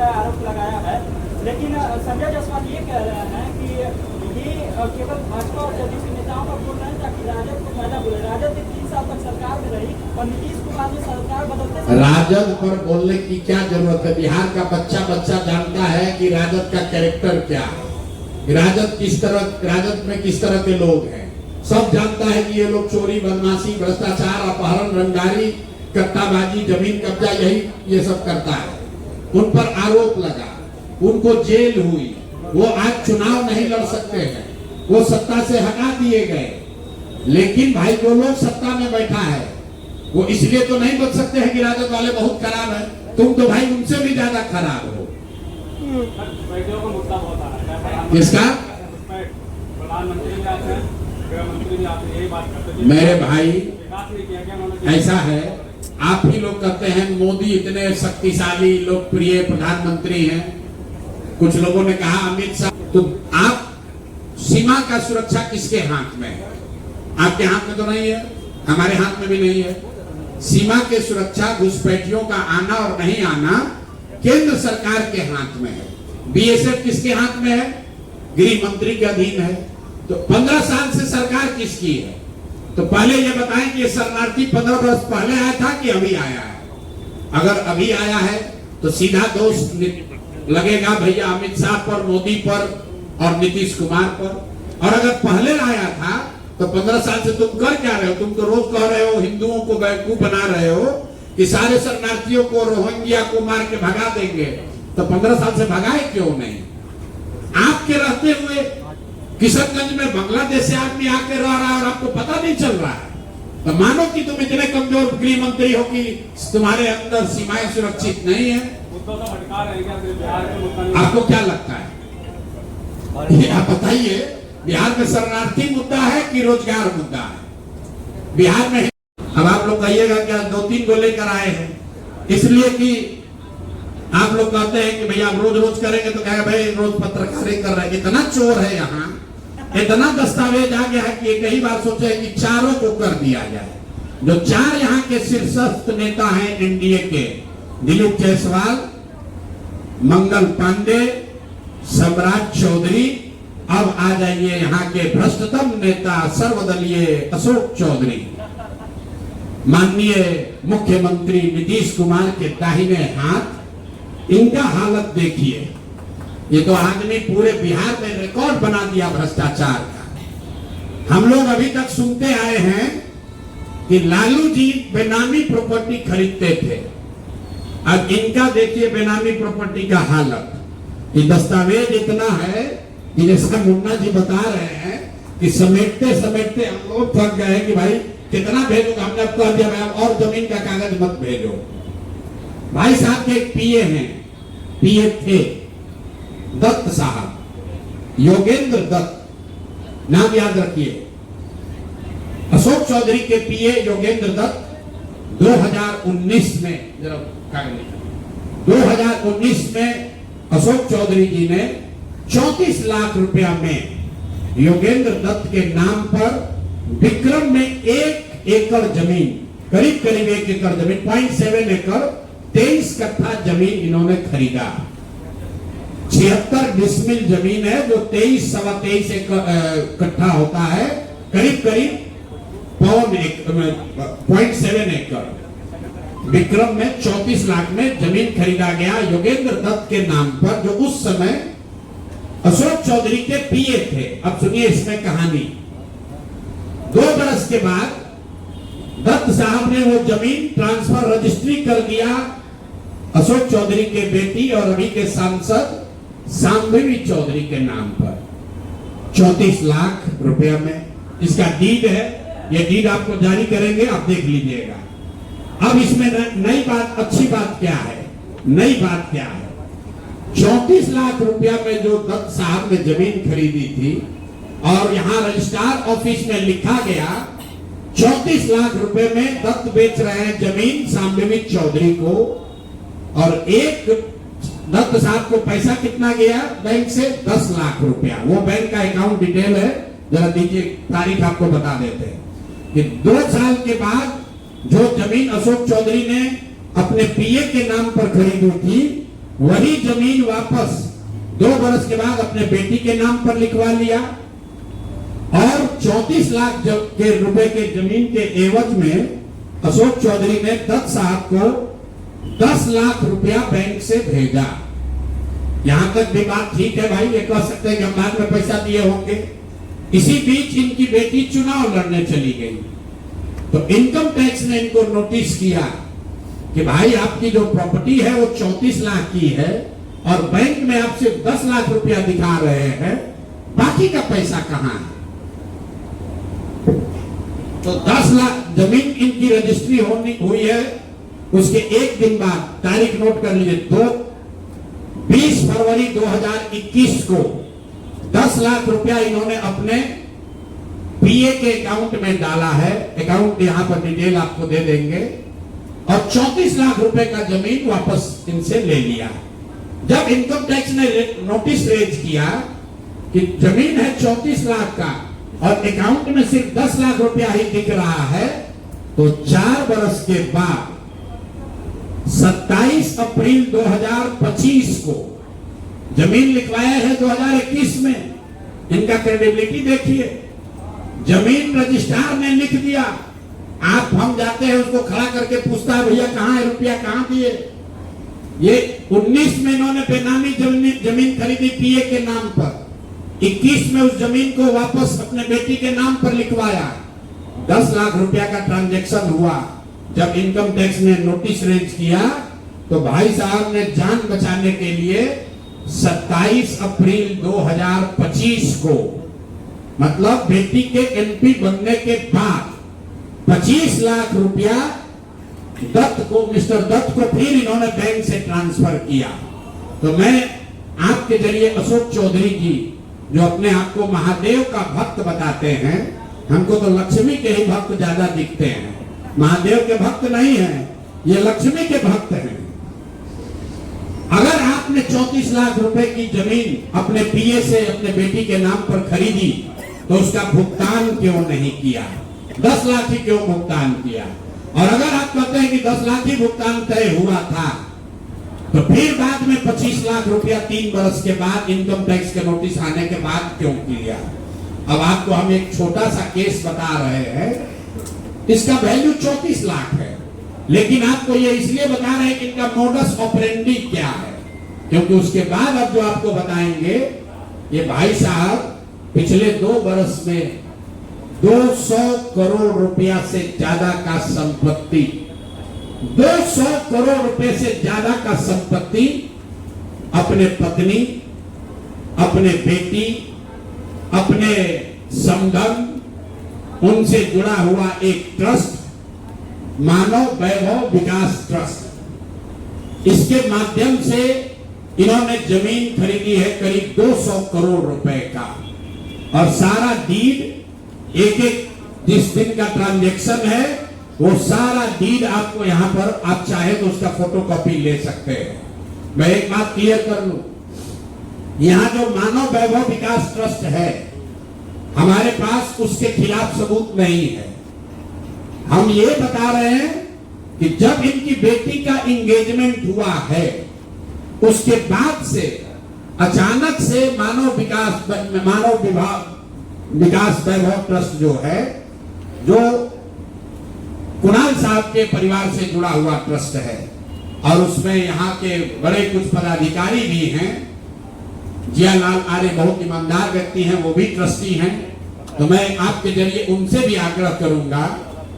आरोप लगाया है, लेकिन संजय जायसवाल ये कह रहे हैं कि ये केवल भाजपा और जदयू के नेताओं पर बोल रहे हैं ताकि राजद को फायदा बोले। राजद 3 साल तक सरकार में रही और नीतीश कुमार ने सरकार बदलते राजद पर बोलने की क्या जरूरत है? बिहार का बच्चा जानता है कि राजद का कैरेक्टर क्या है, राजद में किस तरह के लोग हैं। सब जानता है कि ये लोग चोरी, बदमाशी, भ्रष्टाचार, अपहरण, रंगदारी, कट्टाबाजी, जमीन कब्जा, यही ये सब करता है। उन पर आरोप लगा, उनको जेल हुई, वो आज चुनाव नहीं लड़ सकते हैं, वो सत्ता से हटा दिए गए। लेकिन भाई जो लोग सत्ता में बैठा है वो इसलिए तो नहीं बच सकते हैं कि राजद वाले बहुत खराब है। तुम तो भाई उनसे भी ज्यादा खराब हो। किसका? मेरे भाई ऐसा है, आप ही लोग कहते हैं मोदी इतने शक्तिशाली लोकप्रिय प्रधानमंत्री हैं। कुछ लोगों ने कहा अमित शाह, तो आप सीमा का सुरक्षा किसके हाथ में है? आपके हाथ में तो नहीं है, हमारे हाथ में भी नहीं है। सीमा के सुरक्षा, घुसपैठियों का आना और नहीं आना केंद्र सरकार के हाथ में है। बीएसएफ किसके हाथ में है? गृह मंत्री के अधीन है। तो 15 साल से सरकार किसकी है? तो पहले ये बताएं कि ये शरणार्थी 15 वर्ष पहले आया था कि अभी आया है? अगर अभी आया है तो सीधा दोष लगेगा भैया अमित शाह पर, मोदी पर और नीतीश कुमार पर। और अगर पहले आया था तो 15 साल से तुम कर क्या रहे हो? तुम तो रोज कह रहे हो हिंदुओं को बेवकूफ बना रहे हो कि सारे शरणार्थियों को, रोहिंग्या को मार के भगा देंगे। तो 15 साल से भगाए क्यों नहीं? आपके रहते हुए किशनगंज में बांग्लादेश से आदमी आके रह रहा है और आपको पता नहीं चल रहा है। तो मानो कि तुम इतने कमजोर गृह मंत्री हो कि तुम्हारे अंदर सीमाएं सुरक्षित नहीं है। आपको क्या लगता है? ये आप बताइए, बिहार में शरणार्थी मुद्दा है कि रोजगार मुद्दा है? बिहार में अब आप लोग कहिएगा क्या 2-3 को लेकर आए हैं, इसलिए कि आप लोग कहते हैं कि भैया आप रोज करेंगे तो कहेगा भाई रोज पत्रकारिता कर रहे हैं। इतना चोर है यहाँ, इतना दस्तावेज आ गया है कि एक ही बार सोचे कि चारों को कर दिया जाए। जो 4 यहाँ के शीर्षस्थ नेता हैं एनडीए के, दिलीप जायसवाल, मंगल पांडे, सम्राट चौधरी, अब आ जाइए यहाँ के भ्रष्टतम नेता सर्वदलीय अशोक चौधरी, माननीय मुख्यमंत्री नीतीश कुमार के दाहिने हाथ। इनका हालत देखिए, ये तो आदमी पूरे बिहार में रिकॉर्ड बना दिया भ्रष्टाचार का। हम लोग अभी तक सुनते आए हैं कि लालू जी बेनामी प्रॉपर्टी खरीदते थे। अब इनका देखिए बेनामी प्रॉपर्टी का हालत। ये दस्तावेज इतना है कि जैसा मुन्ना जी बता रहे हैं कि समेटते समेटते हम लोग थक गए कि भाई कितना भेजोगे। हमने अब कह दिया भाई और जमीन का कागज मत भेजो। भाई साहब के एक पीए हैं, पीए थे दत्त साहब, योगेंद्र दत्त, नाम याद रखिए। अशोक चौधरी के पीए योगेंद्र दत्त 2019 में, जरा कागज 2019 में अशोक चौधरी जी ने 34 लाख रुपया में योगेंद्र दत्त के नाम पर विक्रम में 1 एकड़ जमीन, करीब 1 एकड़ जमीन, 0.7 एकड़, 23 कट्ठा जमीन इन्होंने खरीदा। 76 डिसमिल जमीन है जो 23-23 कट्ठा होता है, करीब 0.7 एकड़। विक्रम में 34 लाख में जमीन खरीदा गया योगेंद्र दत्त के नाम पर, जो उस समय अशोक चौधरी के पीए थे। अब सुनिए इसमें कहानी। 2 बरस के बाद दत्त साहब ने वो जमीन ट्रांसफर रजिस्ट्री कर दिया अशोक चौधरी के बेटी और अभी के सांसद सांभवी चौधरी के नाम पर 34 लाख रुपया में। इसका डीड है, ये डीड आपको जारी करेंगे, आप देख लीजिएगा। अब इसमें नई बात, अच्छी बात क्या है? नई बात क्या है? 34 लाख रुपया में जो दत्त साहब ने जमीन खरीदी थी और यहां रजिस्ट्रार ऑफिस में लिखा गया 34 लाख रुपए में दत्त बेच रहे हैं जमीन सांभवी चौधरी को, और 1 दत्त साहब को पैसा कितना गया बैंक से? 10 लाख रुपया। वो बैंक का अकाउंट डिटेल है, जरा दीजिए, तारीख आपको बता देते हैं कि 2 साल के बाद जो जमीन अशोक चौधरी ने अपने पीए के नाम पर खरीदी थी, वही जमीन वापस 2 वर्ष के बाद अपने बेटी के नाम पर लिखवा लिया और 34 लाख के रुपए के जमीन के एवज में अशोक चौधरी ने दत्त साहब को 10 लाख रुपया बैंक से भेजा। यहां तक भी बात ठीक है भाई, ये कह सकते हैं कि हम बाद में पैसा दिए होंगे। इसी बीच इनकी बेटी चुनाव लड़ने चली गई, तो इनकम टैक्स ने इनको नोटिस किया कि भाई आपकी जो प्रॉपर्टी है वो 34 लाख की है और बैंक में आप सिर्फ 10 लाख रुपया दिखा रहे हैं, बाकी का पैसा कहां है? तो 10 लाख जमीन इनकी रजिस्ट्री हुई है। उसके एक दिन बाद, तारीख नोट कर लीजिए, 20 फरवरी 2021 को 10 लाख रुपया इन्होंने अपने पीए के अकाउंट में डाला है। अकाउंट यहां पर डिटेल आपको दे देंगे। और 34 लाख रुपए का जमीन वापस इनसे ले लिया। जब इनकम टैक्स ने नोटिस रेज किया कि जमीन है 34 लाख का और अकाउंट में सिर्फ 10 लाख रुपया ही दिख रहा है, तो 4 वर्ष के बाद 27 अप्रैल 2025 को जमीन लिखवाया है 2021 में। इनका क्रेडिबिलिटी देखिए, जमीन रजिस्ट्रार ने लिख दिया। आप हम जाते हैं उसको खड़ा करके पूछता है भैया कहां है रुपया, कहां दिए? ये 19 में इन्होंने बेनामी जमीन खरीदी पीए के नाम पर, 21 में उस जमीन को वापस अपने बेटी के नाम पर लिखवाया। 10 लाख रुपया का ट्रांजैक्शन हुआ। जब इनकम टैक्स ने नोटिस रेज किया तो भाई साहब ने जान बचाने के लिए 27 अप्रैल 2025 को, मतलब बेटी के एमपी बनने के बाद 25 लाख रुपया दत्त को, मिस्टर दत्त को फिर इन्होंने बैंक से ट्रांसफर किया। तो मैं आपके जरिए अशोक चौधरी जी, जो अपने आप को महादेव का भक्त बताते हैं, हमको तो लक्ष्मी के ही भक्त ज्यादा दिखते हैं, महादेव के भक्त नहीं हैं, ये लक्ष्मी के भक्त हैं। अगर आपने 34 लाख रुपए की जमीन अपने पीए से अपने बेटी के नाम पर खरीदी तो उसका भुगतान क्यों नहीं किया? 10 लाख ही क्यों भुगतान किया? और अगर आप कहते हैं कि 10 लाख ही भुगतान तय हुआ था, तो फिर बाद में 25 लाख रुपया 3 वर्ष के बाद इनकम टैक्स के नोटिस आने के बाद क्यों किया? अब आपको हम एक छोटा सा केस बता रहे हैं, इसका वैल्यू 34 लाख है, लेकिन आपको ये इसलिए बता रहे हैं कि इनका मोडस ऑपरेंडी क्या है, क्योंकि उसके बाद अब जो आपको बताएंगे, ये भाई साहब पिछले 2 वर्ष में 200 करोड़ रुपया से ज्यादा का संपत्ति, 200 करोड़ रुपए से ज्यादा का संपत्ति अपने पत्नी, अपने बेटी, अपने समधन, उनसे जुड़ा हुआ एक ट्रस्ट, मानव वैभव विकास ट्रस्ट, इसके माध्यम से इन्होंने जमीन खरीदी है करीब 200 करोड़ रुपए का। और सारा डीड, एक जिस दिन का ट्रांजैक्शन है वो सारा डीड आपको यहां पर, आप चाहे तो उसका फोटोकॉपी ले सकते हैं। मैं एक बात क्लियर कर लूं, यहां जो मानव वैभव विकास ट्रस्ट है, हमारे पास उसके खिलाफ सबूत नहीं है। हम ये बता रहे हैं कि जब इनकी बेटी का एंगेजमेंट हुआ है, उसके बाद से अचानक से मानव विकास वैभव ट्रस्ट जो है, जो कुणाल साहब के परिवार से जुड़ा हुआ ट्रस्ट है, और उसमें यहाँ के बड़े कुछ पदाधिकारी भी हैं, जियालाल आर्य बहुत ईमानदार व्यक्ति हैं, वो भी ट्रस्टी हैं। तो मैं आपके जरिए उनसे भी आग्रह करूंगा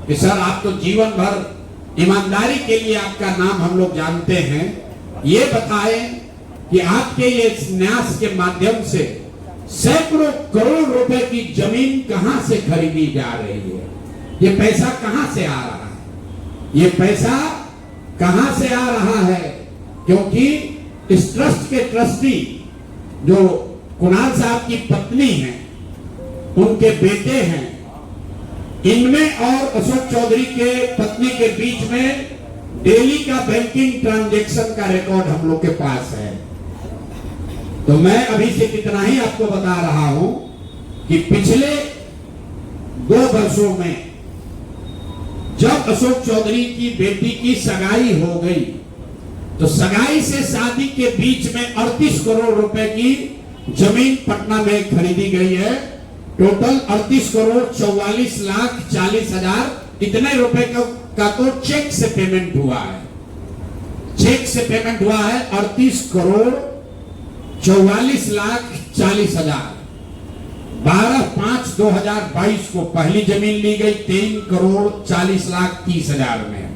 कि सर, आप तो जीवन भर ईमानदारी के लिए आपका नाम हम लोग जानते हैं, ये बताएं कि आपके ये न्यास के माध्यम से सैकड़ों करोड़ रुपए की जमीन कहां से खरीदी जा रही है, ये पैसा कहां से आ रहा है, ये पैसा कहां से आ रहा है? क्योंकि इस ट्रस्ट के ट्रस्टी जो कुणाल साहब की पत्नी हैं, उनके बेटे हैं, इनमें और अशोक चौधरी के पत्नी के बीच में डेली का बैंकिंग ट्रांजैक्शन का रिकॉर्ड हम लोग के पास है। तो मैं अभी से कितना ही आपको बता रहा हूं कि पिछले 2 वर्षों में जब अशोक चौधरी की बेटी की सगाई हो गई तो सगाई से शादी के बीच में 38 करोड़ रुपए की जमीन पटना में खरीदी गई है। टोटल 38 करोड़ 44 लाख 40 हजार इतने रुपए का तो चेक से पेमेंट हुआ है। चेक से पेमेंट हुआ है 38 करोड़ 44 लाख 40 हजार। 12/5/2022 को पहली जमीन ली गई 3 करोड़ 40 लाख 30 हजार में।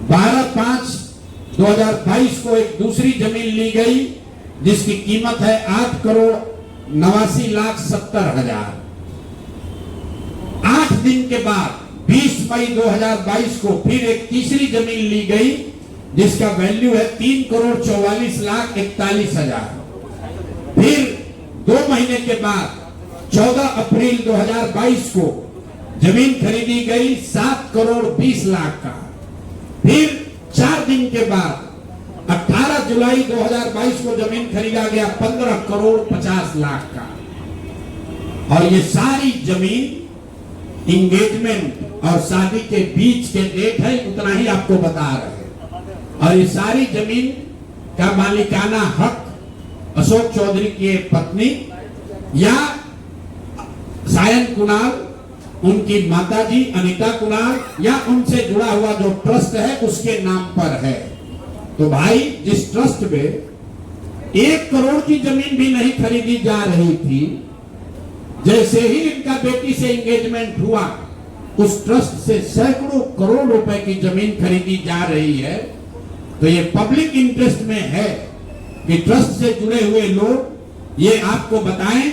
12/5/2022 को एक दूसरी जमीन ली गई जिसकी कीमत है 8 करोड़ 89 लाख 70 हजार। 8 दिन के बाद 20 मई 2022 को फिर एक तीसरी जमीन ली गई जिसका वैल्यू है 3 करोड़ 44 लाख 41 हजार। फिर 2 महीने के बाद 14 अप्रैल 2022 को जमीन खरीदी गई 7 करोड़ 20 लाख का। फिर 4 दिन के बाद 18 जुलाई 2022 को जमीन खरीदा गया 15 करोड़ 50 लाख का। और ये सारी जमीन इंगेजमेंट और शादी के बीच के डेट है, उतना ही आपको बता रहे हैं। और ये सारी जमीन का मालिकाना हक अशोक चौधरी की पत्नी या सायन कुणाल, उनकी माताजी अनीता कुणाल या उनसे जुड़ा हुआ जो ट्रस्ट है उसके नाम पर है। तो भाई जिस ट्रस्ट में 1 करोड़ की जमीन भी नहीं खरीदी जा रही थी, जैसे ही इनका बेटी से एंगेजमेंट हुआ उस ट्रस्ट से सैकड़ों करोड़ रुपए की जमीन खरीदी जा रही है। तो ये पब्लिक इंटरेस्ट में है कि ट्रस्ट से जुड़े हुए लोग ये आपको बताएं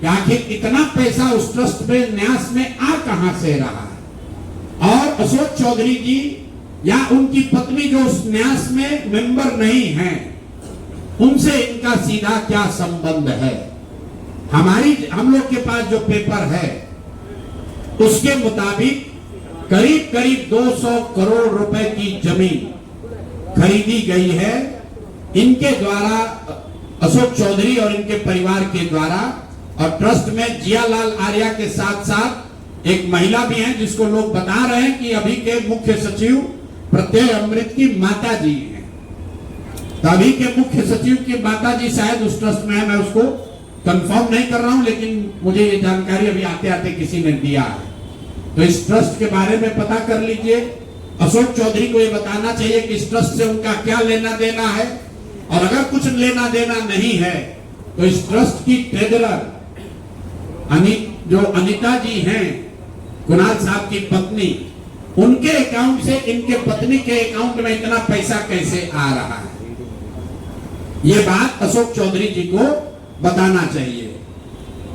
कि आखिर इतना पैसा उस ट्रस्ट में न्यास में आ कहां से रहा है। और अशोक चौधरी जी या उनकी पत्नी जो उस न्यास में मेंबर नहीं है, उनसे इनका सीधा क्या संबंध है। हम लोग के पास जो पेपर है उसके मुताबिक करीब करीब 200 करोड़ रुपए की जमीन खरीदी गई है इनके द्वारा, अशोक चौधरी और इनके परिवार के द्वारा। और ट्रस्ट में जियालाल आर्या के साथ साथ एक महिला भी है जिसको लोग बता रहे हैं कि अभी के मुख्य सचिव प्रत्यय अमृत की माता जी हैं। तो अभी के मुख्य सचिव की माता जी शायद उस ट्रस्ट में है, मैं उसको कंफर्म नहीं कर रहा हूं, लेकिन मुझे ये जानकारी अभी आते आते किसी ने दिया है। तो इस ट्रस्ट के बारे में पता कर लीजिए। अशोक चौधरी को ये बताना चाहिए कि इस ट्रस्ट से उनका क्या लेना देना है, और अगर कुछ लेना देना नहीं है तो इस ट्रस्ट की ट्रेजरर जो अनीता जी हैं, कुणाल साहब की पत्नी, उनके अकाउंट से इनके पत्नी के अकाउंट में इतना पैसा कैसे आ रहा है, ये बात अशोक चौधरी जी को बताना चाहिए।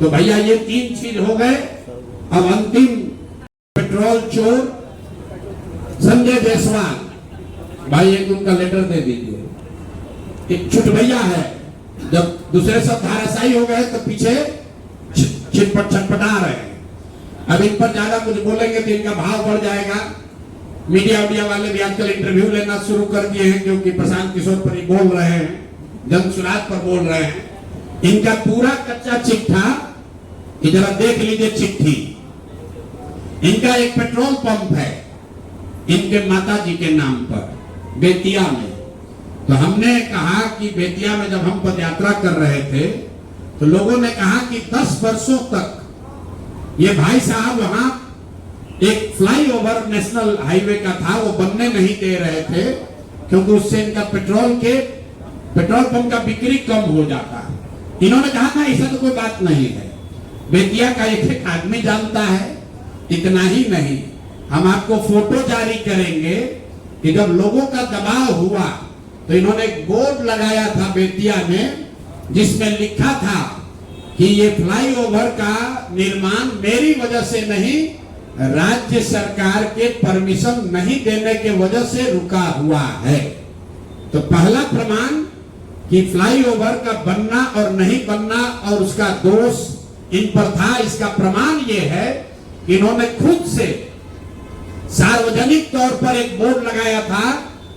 तो भैया ये 3 चीज हो गए। अब अंतिम, पेट्रोल चोर संजय जायसवाल, भाई एक उनका लेटर दे दीजिए। एक छुट भैया है, जब दूसरे सब धाराशायी हो गए तो पीछे छिटपट छटपटा रहे हैं। अब इन पर ज्यादा कुछ बोलेंगे तो इनका भाव बढ़ जाएगा। मीडिया वाले भी आजकल इंटरव्यू लेना शुरू कर दिए हैं, क्योंकि प्रशांत किशोर पर ही बोल रहे हैं, जन सुराज पर बोल रहे हैं। इनका पूरा कच्चा चिट्ठा जरा देख लीजिए चिट्ठी। इनका एक पेट्रोल पंप है इनके माता जी के नाम पर बेतिया में। तो हमने कहा कि बेतिया में जब हम पदयात्रा कर रहे थे तो लोगों ने कहा कि 10 वर्षों तक ये भाई साहब वहां एक फ्लाईओवर नेशनल हाईवे का था, वो बनने नहीं दे रहे थे, क्योंकि उससे इनका पेट्रोल पंप का बिक्री कम हो जाता है। इन्होंने कहा था ऐसा तो कोई बात नहीं है, बेतिया का एक आदमी जानता है। इतना ही नहीं, हम आपको फोटो जारी करेंगे कि जब लोगों का दबाव हुआ तो इन्होंने एक बोर्ड लगाया था बेतिया में जिसमें लिखा था कि ये फ्लाईओवर का निर्माण मेरी वजह से नहीं, राज्य सरकार के परमिशन नहीं देने के वजह से रुका हुआ है। तो पहला प्रमाण कि फ्लाईओवर का बनना और नहीं बनना और उसका दोष इन पर था, इसका प्रमाण ये है कि इन्होंने खुद से सार्वजनिक तौर पर एक बोर्ड लगाया था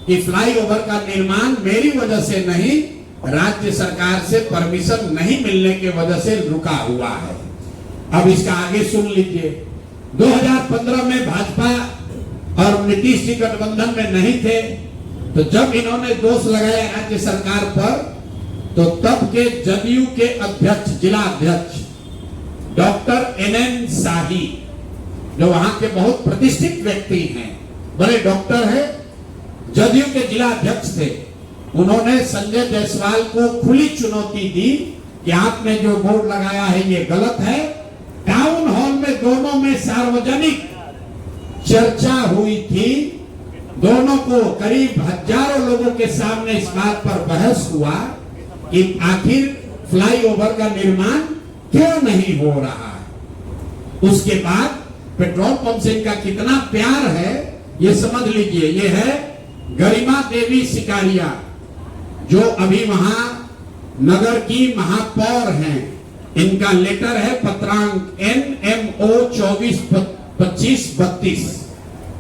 कि फ्लाईओवर का निर्माण मेरी वजह से नहीं, राज्य सरकार से परमिशन नहीं मिलने की वजह से रुका हुआ है। अब इसका आगे सुन लीजिए। 2015 में भाजपा और नीतीश जी गठबंधन में नहीं थे, तो जब इन्होंने दोष लगाया राज्य सरकार पर, तो तब के जदयू के अध्यक्ष, जिला अध्यक्ष डॉक्टर NN शाही, जो वहां के बहुत प्रतिष्ठित व्यक्ति हैं, बड़े डॉक्टर हैं, जदयू के जिला अध्यक्ष थे, उन्होंने संजय जायसवाल को खुली चुनौती दी कि आपने जो बोर्ड लगाया है ये गलत है। टाउन हॉल में दोनों में सार्वजनिक चर्चा हुई थी, दोनों को करीब हजारों लोगों के सामने इस बात पर बहस हुआ कि आखिर फ्लाईओवर का निर्माण क्यों नहीं हो रहा है। उसके बाद पेट्रोल पंप से इनका कितना प्यार है ये समझ लीजिए। ये है गरिमा देवी सिकारिया, जो अभी वहां नगर की महापौर हैं। इनका लेटर है पत्रांक NMO 242532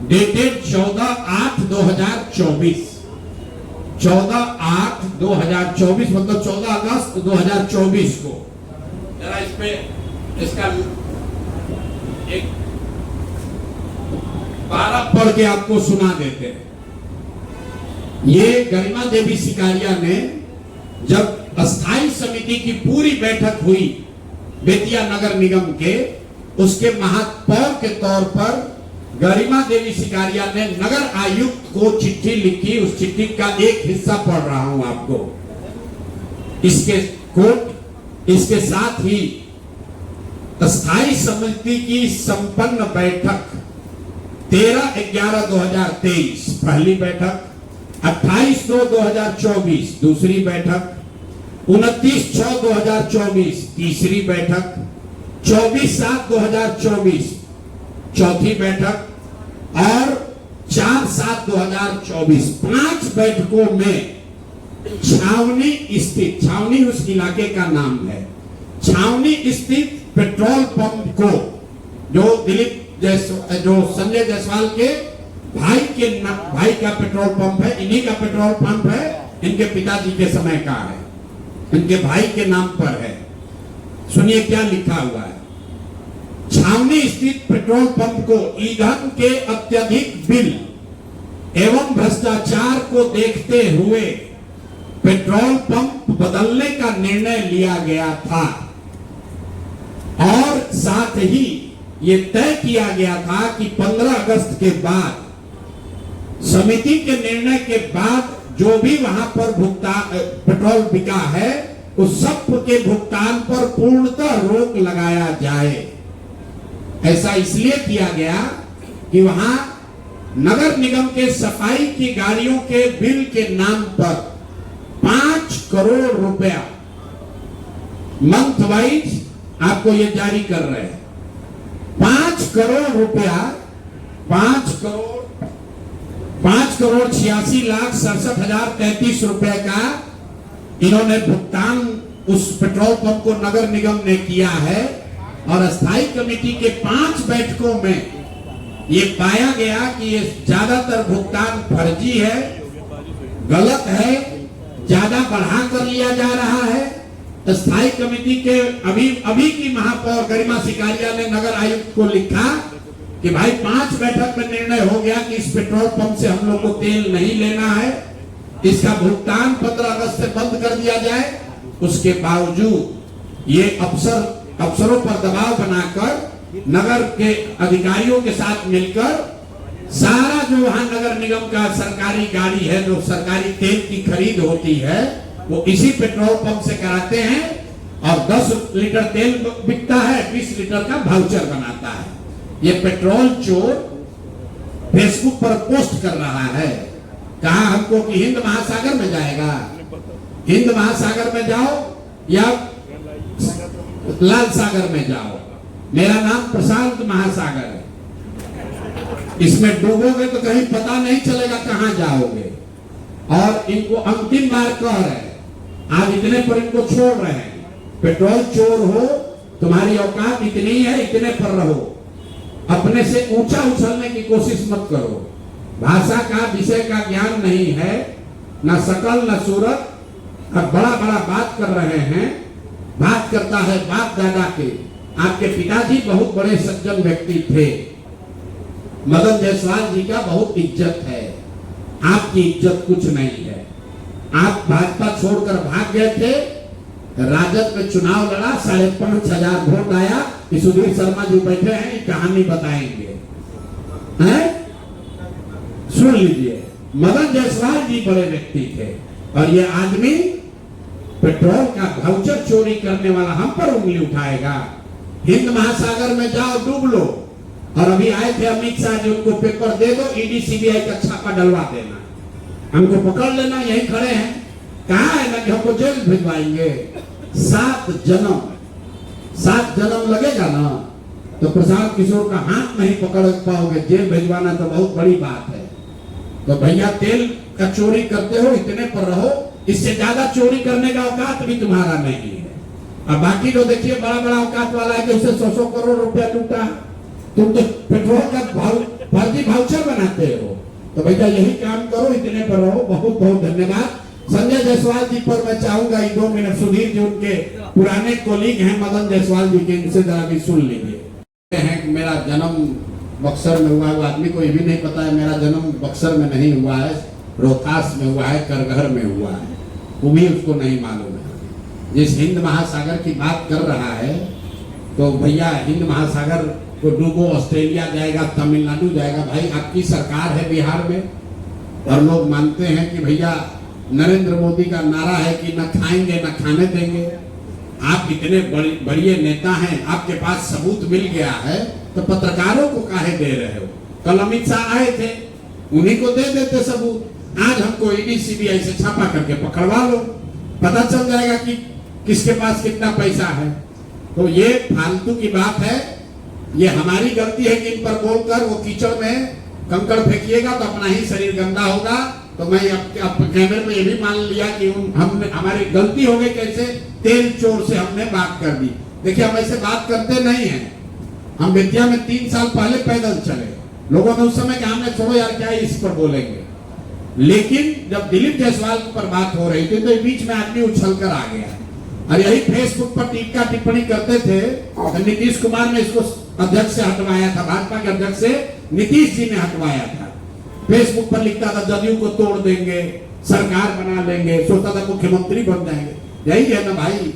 डेटेड 14/8/2024, 14/8/2024 मतलब 14 अगस्त 2024 को। जरा इस पे इसका एक 12 पढ़ के आपको सुना देते हैं। ये गरिमा देवी सिकारिया ने जब अस्थाई समिति की पूरी बैठक हुई बेतिया नगर निगम के, उसके महापौर के तौर पर गरिमा देवी सिकारिया ने नगर आयुक्त को चिट्ठी लिखी। उस चिट्ठी का एक हिस्सा पढ़ रहा हूं आपको, इसके कोट। इसके साथ ही अस्थाई समिति की संपन्न बैठक 13/11/2023 पहली बैठक, 28/2/2024 दूसरी बैठक, 29/6/2024 तीसरी बैठक, 24/7/2024 चौथी बैठक और 4/7/2024 5 बैठकों में छावनी स्थित, छावनी उस इलाके का नाम है, छावनी स्थित पेट्रोल पंप को, जो जो संजय जायसवाल के भाई का पेट्रोल पंप है, इन्हीं का पेट्रोल पंप है, इनके पिताजी के समय का है, इनके भाई के नाम पर है। सुनिए क्या लिखा हुआ है। छावनी स्थित पेट्रोल पंप को ईंधन के अत्यधिक बिल एवं भ्रष्टाचार को देखते हुए पेट्रोल पंप बदलने का निर्णय लिया गया था और साथ ही ये तय किया गया था कि 15 अगस्त के बाद समिति के निर्णय के बाद जो भी वहां पर भुगतान पेट्रोल बिका है उस सब के भुगतान पर पूर्णतः रोक लगाया जाए। ऐसा इसलिए किया गया कि वहां नगर निगम के सफाई की गाड़ियों के बिल के नाम पर 5 करोड़ रुपया मंथ वाइज आपको ये जारी कर रहे हैं। 5 करोड़ रुपया, 5 करोड़ 86,67,033 रुपए का इन्होंने भुगतान उस पेट्रोल पंप को नगर निगम ने किया है। और अस्थाई कमेटी के 5 बैठकों में ये पाया गया कि ये ज्यादातर भुगतान फर्जी है, गलत है, ज्यादा बढ़ा कर लिया जा रहा है। अस्थाई कमेटी के अभी की महापौर गरिमा सिकारिया ने नगर आयुक्त को लिखा कि भाई 5 बैठक में निर्णय हो गया कि इस पेट्रोल पंप से हम लोग को तेल नहीं लेना है, इसका भुगतान 15 अगस्त से बंद कर दिया जाए। उसके बावजूद ये अफसरों पर दबाव बनाकर नगर के अधिकारियों के साथ मिलकर सारा जो वहां नगर निगम का सरकारी गाड़ी है, जो सरकारी तेल की खरीद होती है, वो इसी पेट्रोल पंप से कराते हैं और 10 लीटर तेल बिकता है, 20 लीटर का वाउचर बनाता है। ये पेट्रोल चोर फेसबुक पर पोस्ट कर रहा है। कहा हमको कि हिंद महासागर में जाएगा, हिंद महासागर में जाओ या लाल सागर में जाओ, मेरा नाम प्रशांत महासागर है, इसमें डूबोगे तो कहीं पता नहीं चलेगा कहां जाओगे। और इनको अंतिम बार कह रहे हैं, आज इतने पर इनको छोड़ रहे हैं। पेट्रोल चोर हो, तुम्हारी औकात इतनी है, इतने पर रहो। अपने से ऊंचा उछलने की कोशिश मत करो। भाषा का विषय का ज्ञान नहीं है, न शकल न सूरत, और बड़ा बड़ा बात कर रहे हैं। बात करता है बाप दादा के। आपके पिताजी बहुत बड़े सज्जन व्यक्ति थे। मदन जायसवाल जी का बहुत इज्जत है, आपकी इज्जत कुछ नहीं है। आप भाजपा छोड़कर भाग गए थे, राजद में चुनाव लड़ा, 5,500 वोट आया। सुधीर शर्मा जी बैठे हैं, कहानी बताएंगे, हैं? सुन लीजिए, मदन जायसवाल जी बड़े व्यक्ति थे, और ये आदमी पेट्रोल का वाउचर चोरी करने वाला हम पर उंगली उठाएगा। हिंद महासागर में जाओ, डूब लो। और अभी आए थे अमित शाह जी, उनको पेपर दे दो, ईडी सीबीआई का छापा डलवा देना, हमको पकड़ लेना, यही खड़े हैं। कहा है ना कि हमको जेल भिजवाएंगे। 7 जन्म लगेगा ना, तो प्रशांत किशोर का हाथ नहीं पकड़ पाओगे। जेल भिजवाना तो बहुत बड़ी बात है। तो भैया तेल का चोरी करते हो, इतने पर रहो, इससे ज्यादा चोरी करने का औकात भी तुम्हारा नहीं है। अब बाकी तो देखिए बड़ा बड़ा औकात वाला है कि उसे 100 करोड़ रुपया लूटा। तुम तो पेट्रोल का फर्जी वाउचर बनाते हो। तो भैया यही काम करो, इतने पर रहो। बहुत बहुत धन्यवाद। संजय जायसवाल जी पर मैं चाहूंगा 2 मिनट। सुधीर जी उनके पुराने कोलीग हैं मदन जायसवाल जी के, इनसे जरा भी सुन लीजिए। हैं कि मेरा जन्म बक्सर में हुआ है, वो आदमी को ये भी नहीं पता है मेरा जन्म बक्सर में नहीं हुआ है, रोहतास में हुआ है, करगहर में हुआ है, वो भी उसको नहीं मालूम है। जिस हिंद महासागर की बात कर रहा है, तो भैया हिंद महासागर को डूबो, ऑस्ट्रेलिया जाएगा, तमिलनाडु जाएगा। भाई आपकी सरकार है बिहार में, और लोग मानते हैं कि भैया नरेंद्र मोदी का नारा है कि न खाएंगे न खाने देंगे। आप इतने बड़े नेता हैं, आपके पास सबूत मिल गया है, तो पत्रकारों को काहे दे रहे हो? कल अमित शाह आए थे, उन्हीं को दे देते सबूत। आज हमको ईडी सीबीआई से छापा करके पकड़वा लो, पता चल जाएगा कि किसके पास कितना पैसा है। तो ये फालतू की बात है, ये हमारी गलती है कि इन पर बोलकर वो कीचड़ में कंकड़ फेंकिएगा तो अपना ही शरीर गंदा होगा। तो मैं अब कैमरे में ये भी मान लिया कि हमने हमारी गलती हो गई, कैसे तेल चोर से हमने बात कर दी। देखिए हम ऐसे बात करते नहीं हैं। हम विद्या में 3 साल पहले पैदल चले, लोगों ने उस समय कहा हमने छोड़ो यार क्या इस पर बोलेंगे। लेकिन जब दिलीप जायसवाल पर बात हो रही थी तो बीच में आदमी उछल कर आ गया, और यही फेसबुक पर टीका टिप्पणी करते थे। तो नीतीश कुमार ने इसको अध्यक्ष से हटवाया था, भाजपा के अध्यक्ष से नीतीश जी ने हटवाया था। फेसबुक पर लिखता था जदयू को तोड़ देंगे, सरकार बना लेंगे, सोचता था मुख्यमंत्री बन जाएंगे। यही है ना भाई,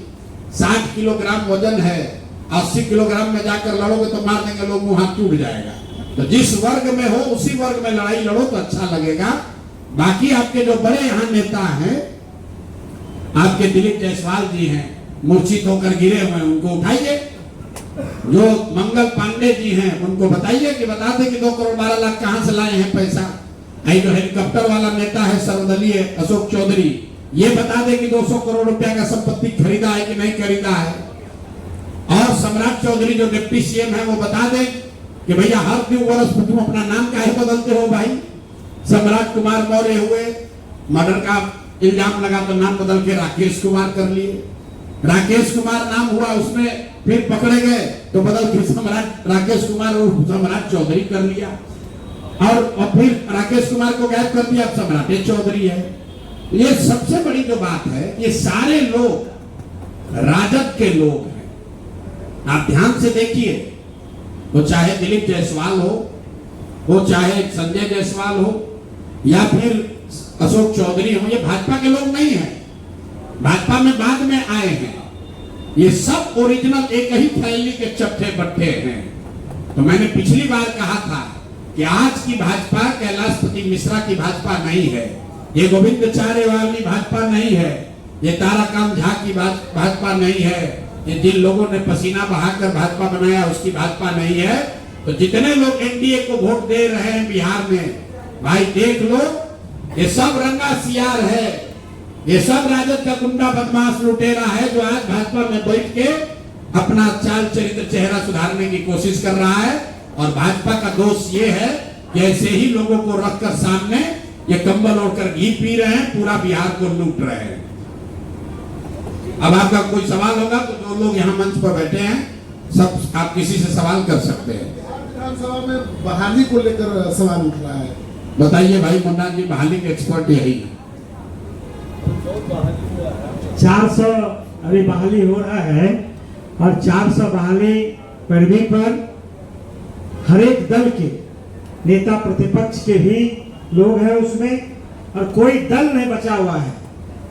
60 किलोग्राम वजन है, 80 किलोग्राम में जाकर लड़ोगे तो मार देंगे लोग, मुंह हाथ टूट जाएगा। तो जिस वर्ग में हो उसी वर्ग में लड़ाई लड़ो तो अच्छा लगेगा। बाकी आपके जो बड़े यहाँ नेता हैं, आपके दिलीप जायसवाल जी हैं, मूर्छित होकर गिरे हुए हैं, उनको उठाइए। जो मंगल पांडे जी हैं उनको बताइए कि बता दें कि 2 करोड़ 12 लाख कहां से लाए हैं पैसा। जो हेलीकॉप्टर वाला नेता है सर्वदलीय अशोक चौधरी, ये बता दे कि 200 करोड़ रुपया का संपत्ति खरीदा है कि नहीं खरीदा है। और सम्राट चौधरी जो डिप्टी सीएम है वो बता दे कि भैया हर 2 वर्ष पर तुम अपना नाम काहे बदलते हो भाई। सम्राट कुमार मौर्य हुए, मर्डर का इल्जाम लगा तो नाम बदल के राकेश कुमार कर लिए। राकेश कुमार नाम हुआ, उसमें फिर पकड़े गए तो बदल के सम्राट राकेश कुमार और सम्राट चौधरी कर लिया, और फिर राकेश कुमार को गायब कर दिया, अब सम्राट चौधरी है। ये सबसे बड़ी जो बात है, ये सारे लोग राजद के लोग हैं। आप ध्यान से देखिए, वो चाहे दिलीप जायसवाल हो, वो चाहे संजय जायसवाल हो, या फिर अशोक चौधरी हो, ये भाजपा के लोग नहीं है, भाजपा में बाद में आए हैं। ये सब ओरिजिनल एक ही थैली के चट्टे बट्टे हैं। तो मैंने पिछली बार कहा था कि आज की भाजपा कैलाशपति मिश्रा की भाजपा नहीं है, ये गोविंदाचार्य वाली भाजपा नहीं है, ये ताराकांत झा की भाजपा नहीं है, ये जिन लोगों ने पसीना बहाकर भाजपा बनाया उसकी भाजपा नहीं है। तो जितने लोग एनडीए को वोट दे रहे हैं बिहार में, भाई देख लो, ये सब रंगा सियार है, ये सब राजद का गुंडा बदमाश लुटेरा है, जो आज भाजपा में बैठ के अपना चाल चरित्र चेहरा सुधारने की कोशिश कर रहा है। और भाजपा का दोष ये है कि ऐसे ही लोगों को रखकर सामने ये कंबल ओढ़कर घी पी रहे हैं, पूरा बिहार को लूट रहे हैं। अब आपका कोई सवाल होगा तो जो लोग यहाँ मंच पर बैठे हैं सब आप किसी से सवाल कर सकते हैं। विधानसभा में बहाली को लेकर सवाल उठ रहा है। बताइए भाई मुन्ना जी, बहाली के एक्सपर्ट यही है। 400 अभी बहाली हो रहा है और 400 बहाली पैरवी पर हर एक दल के नेता प्रतिपक्ष के भी लोग हैं उसमें, और कोई दल नहीं बचा हुआ है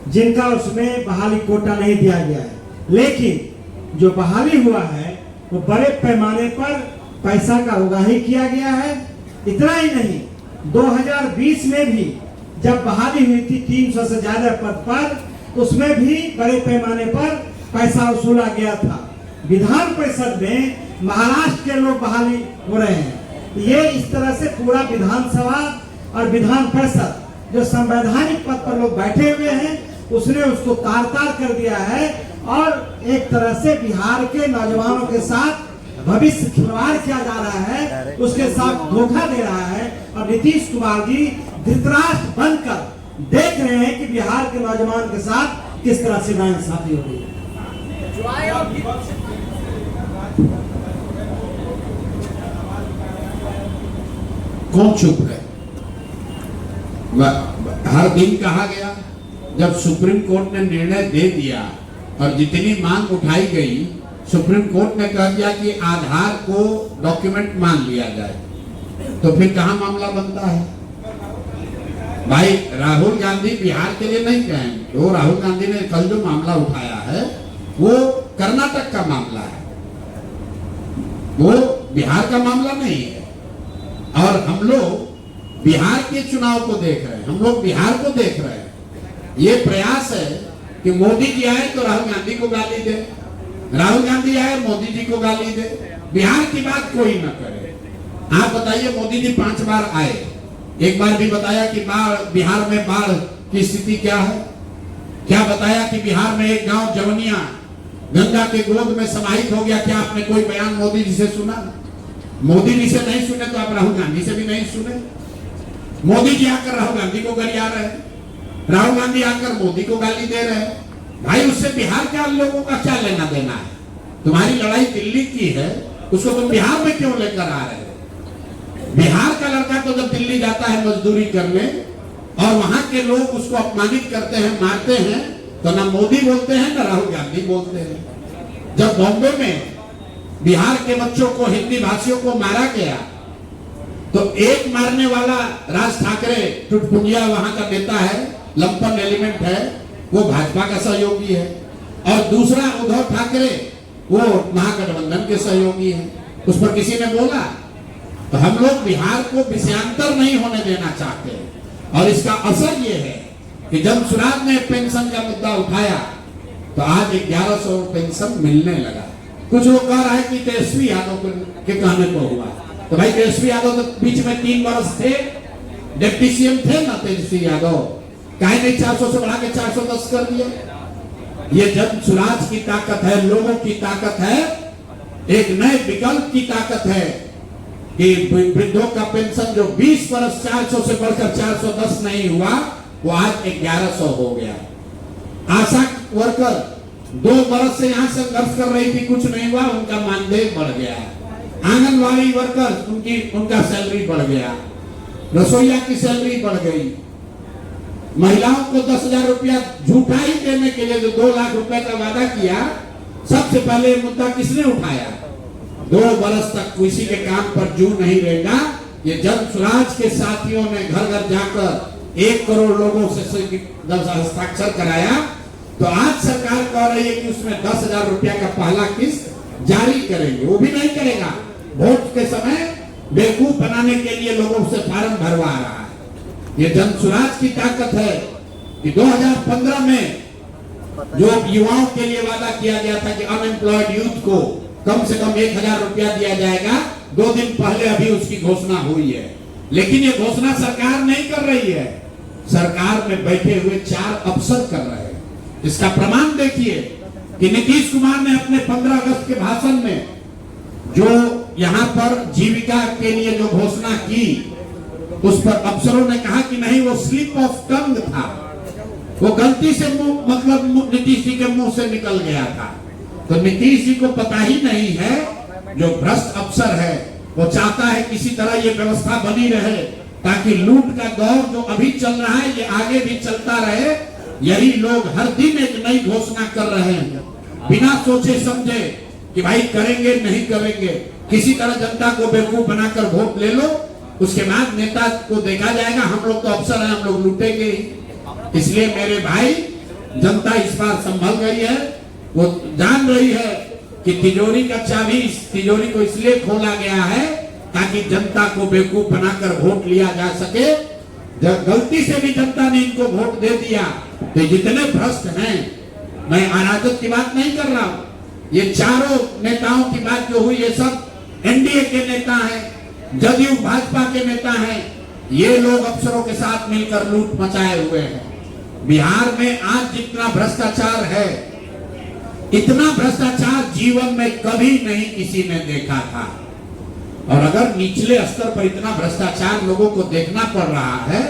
जिनका उसमें बहाली कोटा नहीं दिया गया है। लेकिन जो बहाली हुआ है वो बड़े पैमाने पर पैसा का उगाही किया गया है। इतना ही नहीं, 2020 में भी जब बहाली हुई थी 300 से ज्यादा पद पर, उसमें भी बड़े पैमाने पर पैसा वसूला गया था। विधान परिषद में महाराष्ट्र के लोग बहाली हो रहे हैं। ये इस तरह से पूरा विधानसभा और विधान परिषद जो संवैधानिक पद पर लोग बैठे हुए हैं उसने उसको तार तार कर दिया है और एक तरह से बिहार के नौजवानों के साथ भविष्य खिलवाड़ किया जा रहा है, उसके साथ धोखा दे रहा है। और नीतीश कुमार जी धृतराष्ट्र बनकर देख रहे हैं कि बिहार के नौजवान के साथ किस तरह से नाइंसाफी हो रही है। कौन चुप है? हर दिन कहा गया, जब सुप्रीम कोर्ट ने निर्णय दे दिया और जितनी मांग उठाई गई, सुप्रीम कोर्ट ने कह दिया कि आधार को डॉक्यूमेंट मान लिया जाए, तो फिर कहां मामला बनता है? भाई राहुल गांधी बिहार के लिए नहीं कहेंगे, वो राहुल गांधी ने कल जो मामला उठाया है वो कर्नाटक का मामला है, वो बिहार का मामला नहीं है। और हम लोग बिहार के चुनाव को देख रहे हैं, हम लोग बिहार को देख रहे हैं। ये प्रयास है कि मोदी जी आए तो राहुल गांधी को गाली दे, राहुल गांधी आए मोदी जी को गाली दे, बिहार की बात कोई ना करे। आप बताइए, मोदी जी 5 बार आए, एक बार भी बताया कि बिहार में बाढ़ की स्थिति क्या है? क्या बताया कि बिहार में एक गांव जवनिया गंगा के गोद में समाहित हो गया? क्या आपने कोई बयान मोदी जी से सुना? मोदी जी से नहीं सुने तो आप राहुल गांधी से भी नहीं सुने। मोदी जी आकर राहुल गांधी को गरिया रहे हैं, राहुल गांधी आकर मोदी को गाली दे रहे हैं। भाई उससे बिहार के लोगों का क्या लेना देना है? तुम्हारी लड़ाई दिल्ली की है, उसको तुम बिहार में क्यों लेकर आ रहे हो? बिहार का लड़का तो जब दिल्ली जाता है मजदूरी करने और वहां के लोग उसको अपमानित करते हैं, मारते हैं, तो ना मोदी बोलते हैं ना राहुल गांधी बोलते हैं। जब बॉम्बे में बिहार के बच्चों को, हिंदी भाषियों को मारा गया, तो एक मारने वाला राज ठाकरे टुटपुंजिया वहां का नेता है, लंपन एलिमेंट है, वो भाजपा का सहयोगी है, और दूसरा उद्धव ठाकरे वो महागठबंधन के सहयोगी है। उस पर किसी ने बोला? तो हम लोग बिहार को विषयांतर नहीं होने देना चाहते, और इसका असर ये है कि जब स्वराज ने पेंशन का मुद्दा उठाया तो आज 1100 पेंशन मिलने लगा। कुछ लोग कह रहा है कि तेजस्वी यादव के कहने को हुआ, तो भाई तेजस्वी यादव तो बीच में 3 वर्ष थे, डिप्टी सीएम थे ना तेजस्वी यादव, काहे नहीं 400 से बढ़ा के 410 कर दिया? ये जन स्वराज की ताकत है, लोगों की ताकत है, एक नए विकल्प की ताकत है कि वृद्धों का पेंशन जो 20 वर्ष 400 से बढ़कर 410 नहीं हुआ, वो आज 1100 हो गया। आशा वर्कर 2 वर्ष से यहाँ संघर्ष कर रही थी, कुछ नहीं हुआ, उनका मानदेय बढ़ गया। आंगनवाड़ी वर्कर उनका सैलरी बढ़ गया, रसोईया की सैलरी बढ़ गई। महिलाओं को 10,000 रुपया झूठा ही देने के लिए जो 2 लाख रुपए का वादा किया, सबसे पहले मुद्दा किसने उठाया? 2 वर्ष तक किसी के काम पर जू नहीं रहेगा। ये जन स्वराज के साथियों ने घर घर जाकर 1 करोड़ लोगों से हस्ताक्षर कराया, तो आज सरकार कह रही है कि उसमें 10,000 रुपया का पहला किस्त जारी करेंगे। वो भी नहीं करेगा, वोट के समय बेवकूफ बनाने के लिए लोगों से फार्म भरवा रहा है। ये जन स्वराज की ताकत है कि 2015 में जो युवाओं के लिए वादा किया गया था कि अनएम्प्लॉयड यूथ को कम से कम 1,000 रुपया दिया जाएगा, 2 दिन पहले अभी उसकी घोषणा हुई है। लेकिन ये घोषणा सरकार नहीं कर रही है, सरकार में बैठे हुए 4 अफसर कर रहे हैं। इसका प्रमाण देखिए कि नीतीश कुमार ने अपने 15 अगस्त के भाषण में जो यहाँ पर जीविका के लिए जो घोषणा की, उस पर अफसरों ने कहा कि नहीं, वो स्लिप ऑफ टंग था, वो गलती से मतलब नीतीश जी के मुंह से निकल गया था। तो नीतीश जी को पता ही नहीं है, जो भ्रष्ट अफसर है वो चाहता है किसी तरह ये व्यवस्था बनी रहे ताकि लूट का दौर जो अभी चल रहा है ये आगे भी चलता रहे। यही लोग हर दिन एक नई घोषणा कर रहे हैं बिना सोचे समझे कि भाई करेंगे नहीं करेंगे, किसी तरह जनता को बेवकूफ बनाकर वोट ले लो, उसके बाद नेता को देखा जाएगा। हम लोग तो अफसर हैं, हम लोग लूटेंगे ही। इसलिए मेरे भाई, जनता इस बार संभल गई है, वो जान रही है कि तिजोरी का चाबी इस तिजोरी को इसलिए खोला गया है ताकि जनता को बेवकूफ बनाकर वोट लिया जा सके। जब गलती से भी जनता ने इनको वोट दे दिया तो जितने भ्रष्ट हैं, मैं अराजक की बात नहीं कर रहा हूं, ये चारों नेताओं की बात जो हुई ये सब एनडीए के नेता हैं, जदयू भाजपा के नेता हैं। ये लोग अफसरों के साथ मिलकर लूट मचाए हुए हैं। बिहार में आज जितना भ्रष्टाचार है, इतना भ्रष्टाचार जीवन में कभी नहीं किसी ने देखा था। और अगर निचले स्तर पर इतना भ्रष्टाचार लोगों को देखना पड़ रहा है,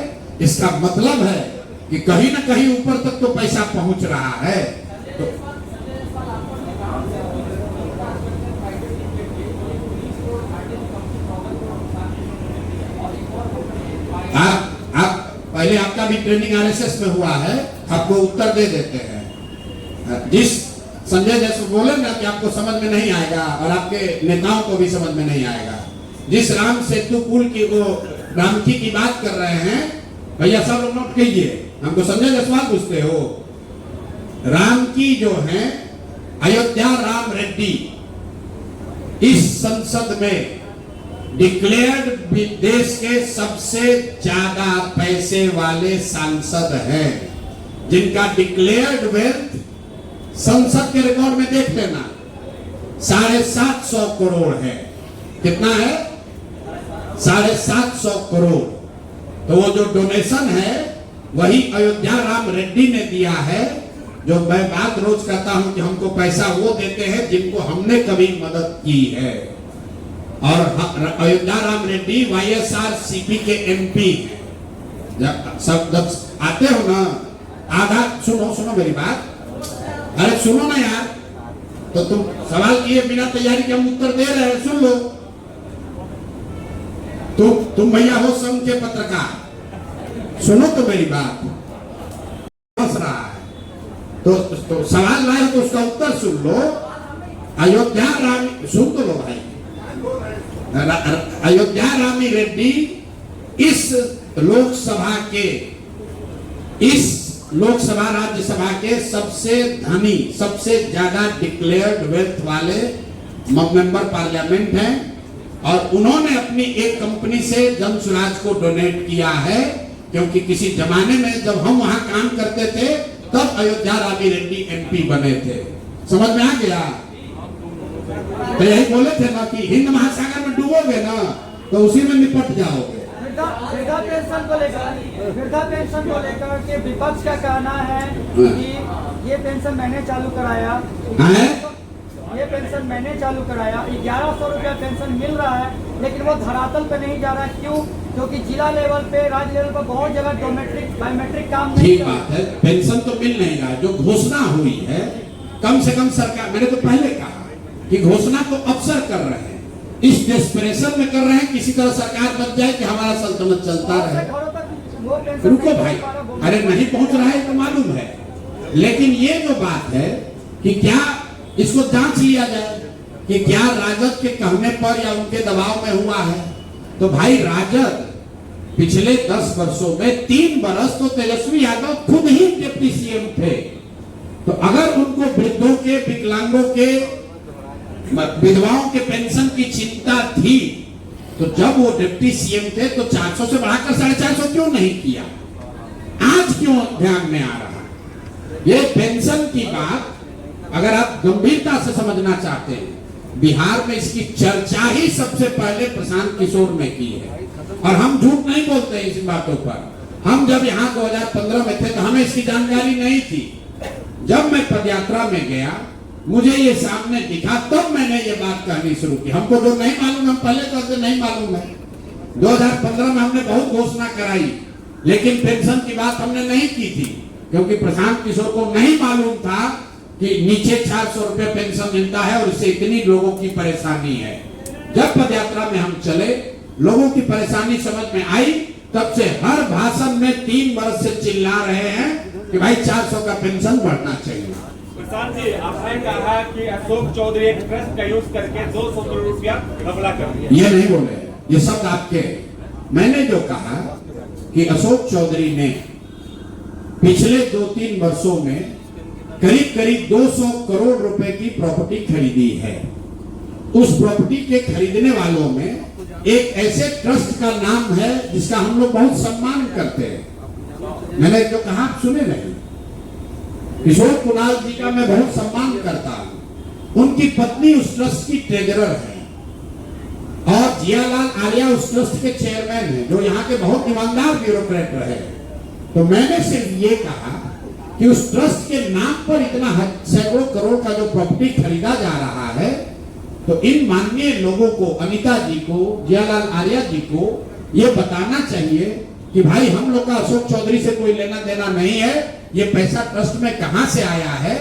इसका मतलब है कि कहीं ना कहीं ऊपर तक तो पैसा पहुंच रहा है। तो आप पहले आपका भी ट्रेनिंग आरएसएस में हुआ है, आपको उत्तर दे देते हैं। जिस संजय जैसे बोले ना कि आपको समझ में नहीं आएगा और आपके नेताओं को भी समझ में नहीं आएगा, जिस राम सेतु पुल की वो रामकी की बात कर रहे हैं, भैया सब लोग नोट कीजिए, हमको संजय जायसवाल पूछते हो। रामकी जो है अयोध्या राम रेड्डी इस संसद में डिक्लेयर्ड देश के सबसे ज्यादा पैसे वाले सांसद हैं, जिनका डिक्लेयर्ड वेल्थ संसद के रिकॉर्ड में देख लेना 750 करोड़ है। कितना है? 750 करोड़। तो वो जो डोनेशन है वही अयोध्या राम रेड्डी ने दिया है। जो मैं बात रोज कहता हूं कि हमको पैसा वो देते हैं जिनको हमने कभी मदद की है। और अयोध्या राम रेड्डी वाईएसआरसीपी के एमपी हैं। सब जब आते हो ना, आधा सुनो मेरी बात, अरे सुनो ना यार, तो तुम सवाल किए बिना तैयारी के हम उत्तर दे रहे हैं, सुन लो। तुम भैया हो संघ के पत्रकार, सुनो तो मेरी बात। फंस रहा है तो सवाल लाए तो उसका उत्तर सुन लो। अयोध्या राम, सुन तो लो भाई, अयोध्या रामी रेड्डी इस लोकसभा राज्यसभा के सबसे धनी, सबसे ज्यादा डिक्लेयर्ड वेल्थ वाले मेंबर पार्लियामेंट हैं। और उन्होंने अपनी एक कंपनी से जन स्वराज को डोनेट किया है, क्योंकि किसी जमाने में जब हम वहां काम करते थे तब अयोध्या रामी रेड्डी एमपी बने थे। समझ में आ गया? तो यही बोले थे ना कि हिंद महासागर में डूबोगे ना तो उसी में निपट जाओगे। वृद्धा पेंशन को लेकर के विपक्ष का कहना है कि ये पेंशन मैंने चालू कराया, ये पेंशन मैंने चालू कराया, 1100 रुपया पेंशन मिल रहा है, लेकिन वो धरातल पे नहीं जा रहा है। क्यों? क्योंकि जिला लेवल पे, राज्य लेवल पर बहुत जगह बायोमेट्रिक काम नहीं। ठीक बात है, पेंशन तो मिल नहीं रहा। जो घोषणा हुई है, कम से कम सरकार, मैंने तो पहले कहा कि घोषणा तो अफसर कर रहे हैं, इस डेस्परेशन में कर रहे हैं किसी तरह सरकार बन जाए कि हमारा सल्तनत चलता रहे। रुको भाई, अरे नहीं पहुंच रहा है तो मालूम है, लेकिन ये जो बात है कि क्या इसको जांच लिया जाए कि क्या राजद के कहने पर या उनके दबाव में हुआ है। तो भाई राजद पिछले 10 वर्षों में 3 वर्ष तो तेजस्वी यादव खुद ही डिप्टी सीएम थे। तो अगर उनको वृद्धों के, विकलांगों के, विधवाओं के पेंशन की चिंता थी तो जब वो डिप्टी सीएम थे तो 400 से बढ़ाकर 450 क्यों नहीं किया? आज क्यों ध्यान में आ रहा? ये पेंशन की बात अगर आप गंभीरता से समझना चाहते हैं, बिहार में इसकी चर्चा ही सबसे पहले प्रशांत किशोर ने की है। और हम झूठ नहीं बोलते इस बातों पर। हम जब यहाँ 2015 में थे तो हमें इसकी जानकारी नहीं थी। जब मैं पदयात्रा में गया, मुझे ये सामने दिखा, तब मैंने ये बात कहनी शुरू की। हमको जो नहीं मालूम, हम पहले कहते नहीं मालूम है। 2015 में हमने बहुत घोषणा कराई, लेकिन पेंशन की बात हमने नहीं की थी, क्योंकि प्रशांत किशोर को नहीं मालूम था कि नीचे 400 रुपए पेंशन मिलता है और इससे इतनी लोगों की परेशानी है। जब पद यात्रा में हम चले, लोगों की परेशानी समझ में आई, तब से हर भाषण में 3 वर्ष से चिल्ला रहे हैं कि भाई 400 का पेंशन बढ़ना चाहिए। प्रशांत जी, आपने कहा कि अशोक चौधरी एक ट्रस्ट का यूज करके 200 करोड़ रुपया घपला कर दिया। ये नहीं बोले, ये शब्द आपके। मैंने जो कहा कि अशोक चौधरी ने पिछले 2-3 वर्षों में करीब करीब 200 करोड़ रुपए की प्रॉपर्टी खरीदी है। उस प्रॉपर्टी के खरीदने वालों में एक ऐसे ट्रस्ट का नाम है जिसका हम लोग बहुत सम्मान करते हैं। मैंने जो कहा आप सुने नहीं, किशोर कुणाल जी का मैं बहुत सम्मान करता हूं। उनकी पत्नी उस ट्रस्ट की ट्रेजरर है और जियालाल आर्या उस ट्रस्ट के चेयरमैन हैं, जो यहाँ के बहुत ईमानदार ब्यूरोक्रेट रहे। तो मैंने सिर्फ ये कहा कि उस ट्रस्ट के नाम पर इतना सैकड़ों करोड़ का जो प्रॉपर्टी खरीदा जा रहा है, तो इन माननीय लोगों को, अनिता जी को, जियालाल आर्या जी को ये बताना चाहिए कि भाई हम लोग का अशोक चौधरी से कोई लेना देना नहीं है। ये पैसा ट्रस्ट में कहां से आया है,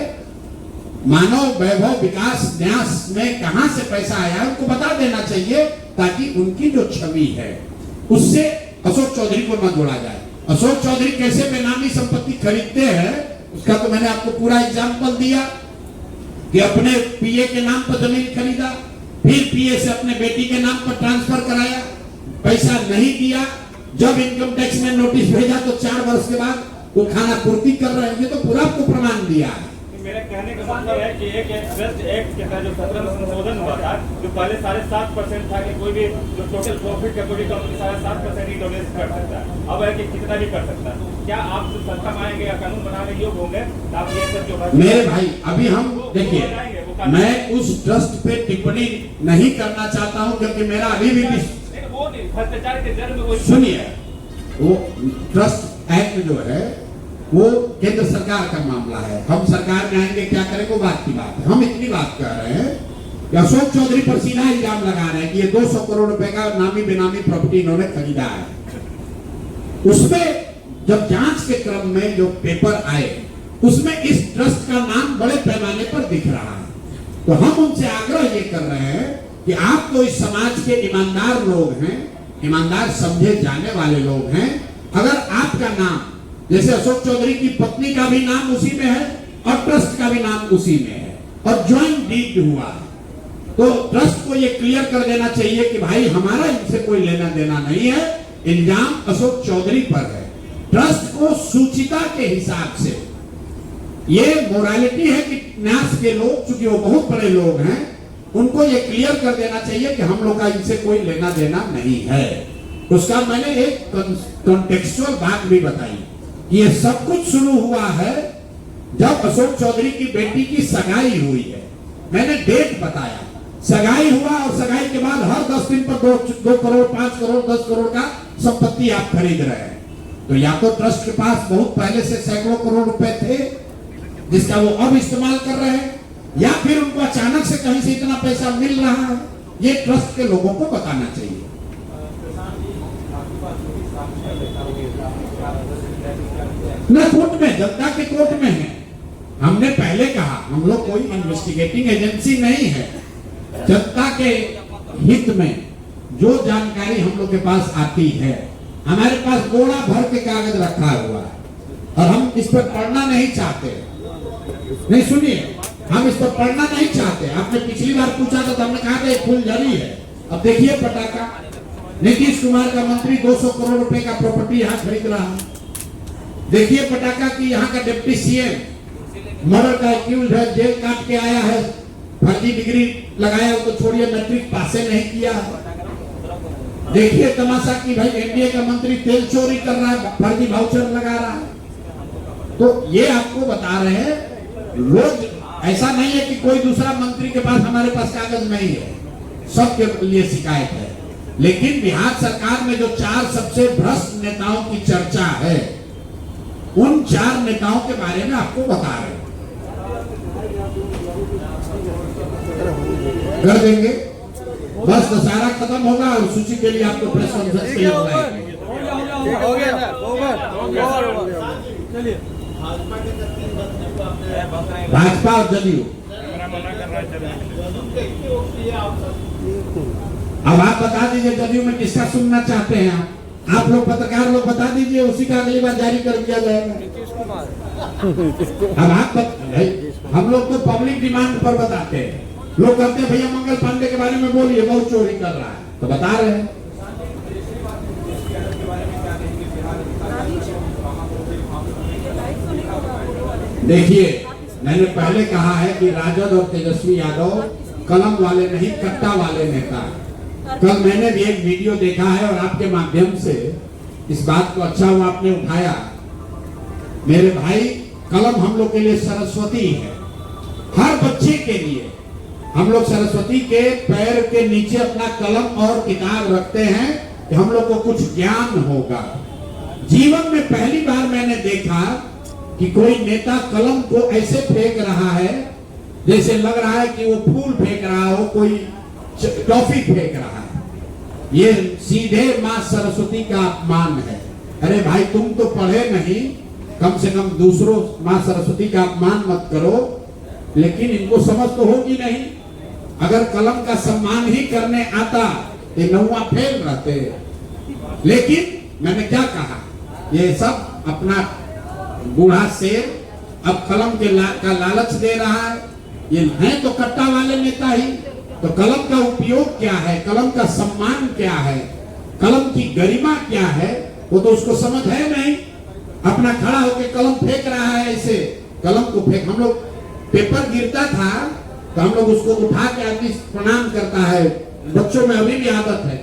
मानव वैभव विकास न्यास में कहां से पैसा आया है, उनको बता देना चाहिए, ताकि उनकी जो छवि है उससे अशोक चौधरी को न जोड़ा जाए। अशोक चौधरी कैसे बेनामी संपत्ति खरीदते हैं उसका तो मैंने आपको पूरा एग्जाम्पल दिया कि अपने पीए के नाम पर जमीन खरीदा, फिर पीए से अपने बेटी के नाम पर ट्रांसफर कराया, पैसा नहीं दिया, जब इनकम टैक्स में नोटिस भेजा तो 4 वर्ष के बाद वो खाना पूर्ति कर रहे हैं। ये तो पूरा आपको प्रमाण दिया है। मेरा कहने का मतलब है कि एक ट्रस्ट एक्ट के तहत जो 17 में संशोधन हुआ था, जो पहले 7.5% था कि कोई भी जो टोटल प्रॉफिट का कोई भी कंपनी 7.5% ही डोनेट कर सकता है, अब है कि कितना भी कर सकता है। क्या आप जो सत्ता में आएंगे या कानून बनाने योग्य होंगे, आप ये सब जो मेरे भाई अभी हम देखिए, मैं उस ट्रस्ट पे टिप्पणी नहीं करना चाहता हूं, क्योंकि मेरा अभी भी वो नहीं भ्रष्टाचार के जन्म में वो सुनिए, वो ट्रस्ट एक्ट जो है वो केंद्र सरकार का मामला है। हम सरकार में आएंगे क्या करें वो बात की बात है। हम इतनी बात कर रहे हैं कि अशोक चौधरी पर सीधा इल्जाम लगा रहे हैं कि ये 200 करोड़ रुपए का नामी बेनामी प्रॉपर्टी इन्होंने खरीदा है। उसमें जब जांच के क्रम में जो पेपर आए उसमें इस ट्रस्ट का नाम बड़े पैमाने पर दिख रहा है। तो हम उनसे आग्रह ये कर रहे हैं कि आप तो इस समाज के ईमानदार लोग हैं, ईमानदार समझे जाने वाले लोग हैं, अगर आपका नाम, जैसे अशोक चौधरी की पत्नी का भी नाम उसी में है और ट्रस्ट का भी नाम उसी में है और ज्वाइंट डीड हुआ है, तो ट्रस्ट को ये क्लियर कर देना चाहिए कि भाई हमारा इनसे कोई लेना देना नहीं है, इल्जाम अशोक चौधरी पर है। ट्रस्ट को सूचिता के हिसाब से ये मोरालिटी है कि न्यास के लोग, चूंकि वो बहुत बड़े लोग हैं, उनको ये क्लियर कर देना चाहिए कि हम लोग का इनसे कोई लेना देना नहीं है। उसका मैंने एक कॉन्टेक्चुअल बात भी बताई। ये सब कुछ शुरू हुआ है जब अशोक चौधरी की बेटी की सगाई हुई है। मैंने डेट बताया, सगाई हुआ और सगाई के बाद हर 10 दिन पर 2 करोड़ 5 करोड़ 10 करोड़ का संपत्ति आप खरीद रहे हैं। तो या तो ट्रस्ट के पास बहुत पहले से सैकड़ों करोड़ रुपए थे जिसका वो अब इस्तेमाल कर रहे हैं, या फिर उनको अचानक से कहीं से इतना पैसा मिल रहा है। ये ट्रस्ट के लोगों को बताना चाहिए। न कोर्ट में, जनता के कोर्ट में है। हमने पहले कहा हम लोग कोई इन्वेस्टिगेटिंग एजेंसी नहीं है। जनता के हित में जो जानकारी हम लोग के पास आती है, हमारे पास बोरा भर के कागज रखा हुआ है और हम इस पर पढ़ना नहीं चाहते। नहीं सुनिए, हम इस पर पढ़ना नहीं चाहते। आपने पिछली बार पूछा था तो हमने कहा था फुलझड़ी है। अब देखिए पटाखा, नीतीश कुमार का मंत्री 200 करोड़ रुपए का प्रॉपर्टी यहाँ खरीद रहा है। देखिए पटाखा की यहाँ का डिप्टी सीएम मर्डर का एक्यूज है, जेल काट के आया है, फर्जी डिग्री लगाया तो छोड़िए, मैट्रिक पास नहीं किया। देखिए तमाशा की भाई एनडीए का मंत्री तेल चोरी कर रहा है, फर्जी वाउचर लगा रहा है। तो ये आपको बता रहे हैं, लोग ऐसा नहीं है कि कोई दूसरा मंत्री के पास हमारे पास कागज नहीं है, सबके लिए शिकायत है। लेकिन बिहार सरकार में जो 4 सबसे भ्रष्ट नेताओं की चर्चा है, उन 4 नेताओं के बारे में आपको बता रहे हैं। कर देंगे, बस दशहरा खत्म होगा और सूची के लिए आपको प्रेस कॉन्फ्रेंस के लिए बुलाएंगे। भाजपा और जदयू मना कर रहा है। अब आप बता दीजिए जदयू में किसका सुनना चाहते हैं आप लोग पत्रकार लोग बता दीजिए, उसी का अगली बार जारी कर दिया जाएगा। अब आप हम लोग तो पब्लिक डिमांड पर बताते हैं। लोग कहते हैं भैया मंगल पांडे के बारे में बोलिए, बहुत चोरी कर रहा है, तो बता रहे हैं। देखिए, मैंने पहले कहा है कि राजद और तेजस्वी यादव कलम वाले नहीं, कट्टा वाले नेता। कल मैंने भी एक वीडियो देखा है और आपके माध्यम से इस बात को अच्छा हुआ आपने उठाया। मेरे भाई, कलम हम लोग के लिए सरस्वती है, हर बच्चे के लिए। हम लोग सरस्वती के पैर के नीचे अपना कलम और किताब रखते हैं कि हम लोग को कुछ ज्ञान होगा। जीवन में पहली बार मैंने देखा कि कोई नेता कलम को ऐसे फेंक रहा है जैसे लग रहा है कि वो फूल फेंक रहा हो, कोई टॉफी फेंक रहा है। ये सीधे मां सरस्वती का अपमान है। अरे भाई, तुम तो पढ़े नहीं, कम से कम दूसरों मां सरस्वती का अपमान मत करो। लेकिन इनको समझ तो होगी नहीं। अगर कलम का सम्मान ही करने आता तो नौवा फेल रहते। लेकिन मैंने क्या कहा, ये सब अपना बूढ़ा शेर अब कलम के का लालच दे रहा है। ये है तो कट्टा वाले नेता ही। तो कलम का उपयोग क्या है, कलम का सम्मान क्या है, कलम की गरिमा क्या है, वो तो उसको समझ है नहीं। अपना खड़ा होकर कलम फेंक रहा है ऐसे। कलम को फेंक, हम लोग पेपर गिरता था तो हम लोग उसको उठा के आदमी प्रणाम करता है। बच्चों में अभी भी आदत है,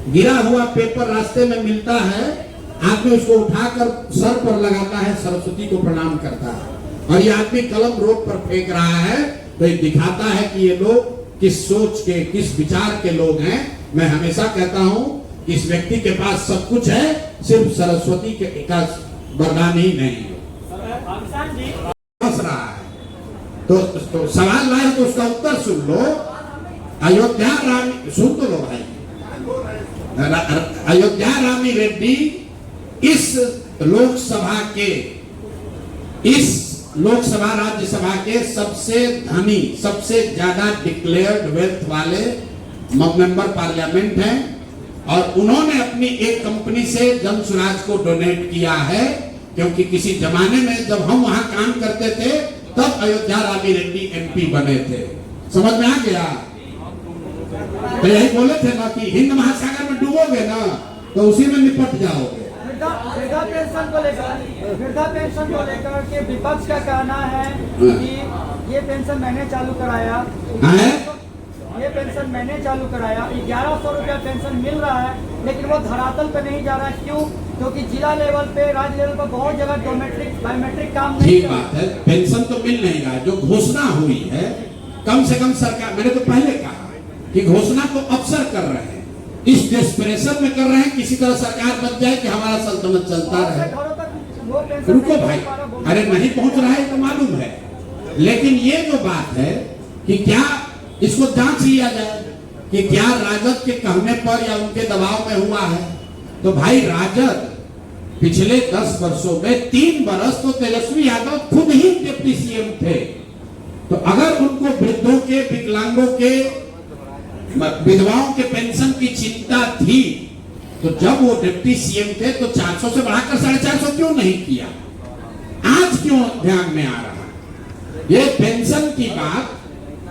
गिरा हुआ पेपर रास्ते में मिलता है, आदमी उसको उठाकर सर पर लगाता है, सरस्वती को प्रणाम करता है। और ये आदमी कलम रोड पर फेंक रहा है, तो ये दिखाता है कि ये लोग किस सोच के, किस विचार के लोग हैं। मैं हमेशा कहता हूं कि इस व्यक्ति के पास सब कुछ है, सिर्फ सरस्वती का वरदान ही नहीं है। रहा है तो सवाल लाए तो उसका उत्तर सुन लो। अयोध्या राम, सुन तो लो भाई। अयोध्या रामी रेड्डी इस लोकसभा राज्यसभा के सबसे धनी, सबसे ज्यादा डिक्लेयर्ड वेल्थ वाले मेंबर पार्लियामेंट हैं। और उन्होंने अपनी एक कंपनी से जन स्वराज को डोनेट किया है, क्योंकि किसी जमाने में जब हम वहां काम करते थे तब अयोध्या रामी रेड्डी एमपी बने थे। समझ में आ गया? तो यही बोले थे ना कि हिंद महासागर में डूबोगे ना तो उसी में निपट जाओगे। वृद्धा पेंशन को लेकर के विपक्ष का कहना है कि ये पेंशन मैंने चालू कराया, ये पेंशन मैंने चालू कराया, 1100 रुपया पेंशन मिल रहा है, लेकिन वो धरातल पे नहीं जा रहा है। क्यों? क्योंकि जिला लेवल पे, राज्य लेवल पे बहुत जगह बायोमेट्रिक काम नहीं। ठीक बात है, पेंशन तो मिल नहीं रहा। जो घोषणा हुई है, कम से कम सरकार, मैंने तो पहले कहा कि घोषणा तो अफसर कर रहे हैं, इस डेस्परेशन में कर रहे हैं किसी तरह सरकार बन जाए कि हमारा सल्तनत चलता रहे। रुको भाई, अरे नहीं पहुंच रहा है तो मालूम है। लेकिन ये जो बात है कि क्या इसको जांच लिया जाए कि क्या राजद के कहने पर या उनके दबाव में हुआ है। तो भाई, राजद पिछले 10 वर्षों में 3 वर्ष तो तेजस्वी यादव खुद ही डिप्टी सीएम थे। तो अगर उनको वृद्धों के, विकलांगों के, विधवाओं के पेंशन की चिंता थी, तो जब वो डिप्टी सीएम थे तो 400 से बढ़ाकर 450 क्यों नहीं किया? आज क्यों ध्यान में आ रहा? ये पेंशन की बात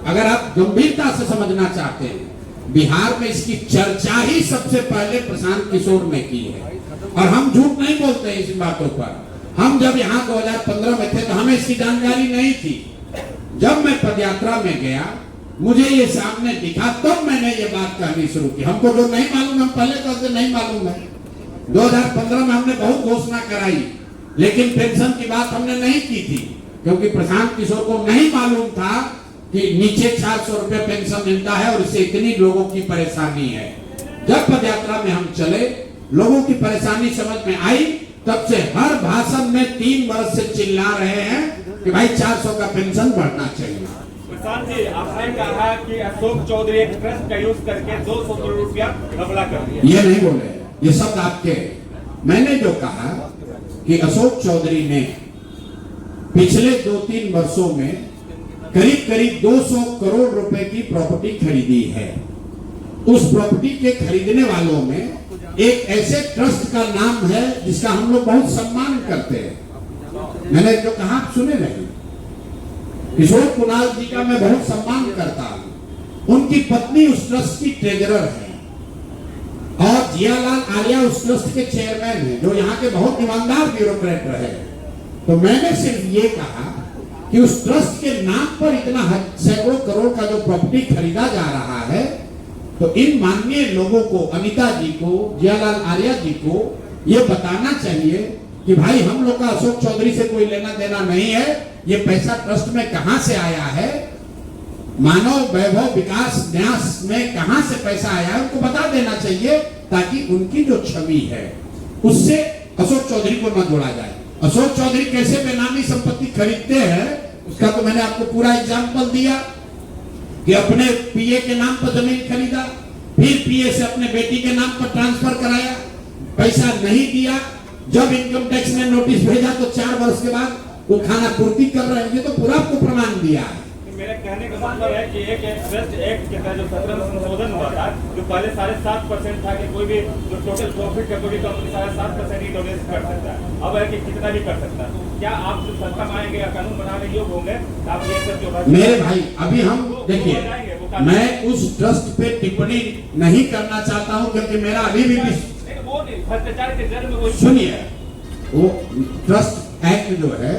अगर आप गंभीरता से समझना चाहते हैं, बिहार में इसकी चर्चा ही सबसे पहले प्रशांत किशोर ने की है। और हम झूठ नहीं बोलते इस बातों पर। हम जब यहाँ 2015 में थे तो हमें इसकी जानकारी नहीं थी। जब मैं पदयात्रा में गया, मुझे ये सामने दिखा, तब मैंने ये बात कहनी शुरू की। हमको जो नहीं मालूम, हम पहले कहते नहीं मालूम है। 2015 में हमने बहुत घोषणा कराई, लेकिन पेंशन की बात हमने नहीं की थी, क्योंकि प्रशांत किशोर को नहीं मालूम था कि नीचे 400 रुपए पेंशन मिलता है और इससे इतनी लोगों की परेशानी है। जब पदयात्रा में हम चले, लोगों की परेशानी समझ में आई, तब से हर भाषण में 3 वर्ष से चिल्ला रहे हैं कि भाई 400 का पेंशन बढ़ना चाहिए। प्रशांत जी, आपने कहा कि अशोक चौधरी एक ट्रस्ट का यूज करके 200 करोड़ रुपया घपला कर दिया। ये नहीं बोले, ये शब्द आपके। मैंने जो कहा कि अशोक चौधरी ने पिछले 2-3 वर्षों में करीब 200 करोड़ रुपए की प्रॉपर्टी खरीदी है। उस प्रॉपर्टी के खरीदने वालों में एक ऐसे ट्रस्ट का नाम है जिसका हम लोग बहुत सम्मान करते हैं। मैंने जो कहा आप सुने नहीं, किशोर कुणाल जी का मैं बहुत सम्मान करता हूं। उनकी पत्नी उस ट्रस्ट की ट्रेजरर है और जियालाल आर्या उस ट्रस्ट के चेयरमैन है, जो यहाँ के बहुत ईमानदार ब्यूरोक्रेट रहे। तो मैंने सिर्फ ये कहा कि उस ट्रस्ट के नाम पर इतना सैकड़ों करोड़ का जो प्रॉपर्टी खरीदा जा रहा है, तो इन माननीय लोगों को, अनिता जी को, जियालाल आर्या जी को ये बताना चाहिए कि भाई हम लोग का अशोक चौधरी से कोई लेना देना नहीं है। ये पैसा ट्रस्ट में कहां से आया है, मानव वैभव विकास न्यास में कहां से पैसा आया है, उनको बता देना चाहिए, ताकि उनकी जो छवि है उससे अशोक चौधरी को न जोड़ा जाए। अशोक चौधरी कैसे बेनामी संपत्ति खरीदते हैं उसका तो मैंने आपको पूरा एग्जाम्पल दिया कि अपने पीए के नाम पर जमीन खरीदा, फिर पीए से अपने बेटी के नाम पर ट्रांसफर कराया, पैसा नहीं दिया, जब इनकम टैक्स ने नोटिस भेजा तो 4 वर्ष के बाद वो खाना पूर्ति कर रहे हैं। ये तो पूरा आपको प्रमाण दिया है। मेरा कहने का मतलब है कि एक अरेस्ट एक्ट के तहत जो 17 में संशोधन हुआ था, जो पहले 7.5% था कि कोई भी जो टोटल प्रॉफिट का कोई कंपनी 7.5% ही डोनेट कर सकता है, अब है कि कितना भी कर सकता है। क्या आप जो सत्ता में आएंगे या कानून बनाने योग्य होंगे, आप ये सब जो मेरे भाई अभी हम देखिए, मैं उस ट्रस्ट पे टिप्पणी नहीं करना चाहता हूं क्योंकि मेरा अभी भी भ्रष्टाचार के जड़ में सुनिए, वो ट्रस्ट एक्ट जो है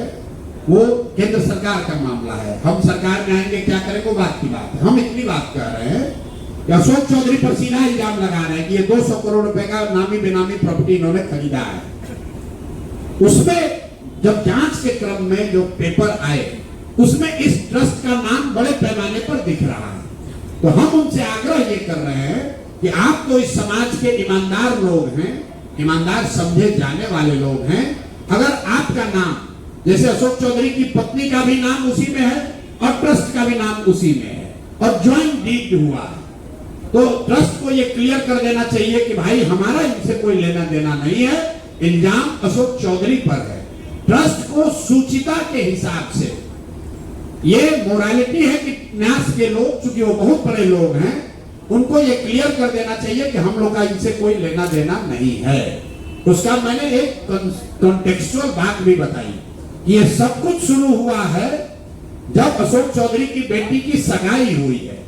वो केंद्र सरकार का मामला है। हम सरकार में आएंगे क्या करें वो बात की बात है। हम इतनी बात कर रहे हैं कि अशोक चौधरी पर सीधा इल्जाम लगा रहे हैं कि ये 200 करोड़ रुपए का नामी बेनामी प्रॉपर्टी इन्होंने खरीदा है। उसमें जब जांच के क्रम में जो पेपर आए उसमें इस ट्रस्ट का नाम बड़े पैमाने पर दिख रहा है। तो हम उनसे आग्रह ये कर रहे हैं कि आप तो इस समाज के ईमानदार लोग हैं, ईमानदार समझे जाने वाले लोग हैं, अगर आपका नाम जैसे अशोक चौधरी की पत्नी का भी नाम उसी में है और ट्रस्ट का भी नाम उसी में है और ज्वाइंट डीड हुआ है, तो ट्रस्ट को ये क्लियर कर देना चाहिए कि भाई हमारा इनसे कोई लेना देना नहीं है, इल्जाम अशोक चौधरी पर है। ट्रस्ट को सूचिता के हिसाब से ये मोरालिटी है कि न्यास के लोग, चूंकि वो बहुत बड़े लोग हैं, उनको ये क्लियर कर देना चाहिए कि हम लोग का इनसे कोई लेना देना नहीं है। उसका मैंने एक कॉन्टेक्सुअल बात भी बताई। ये सब कुछ शुरू हुआ है जब अशोक चौधरी की बेटी की सगाई हुई है।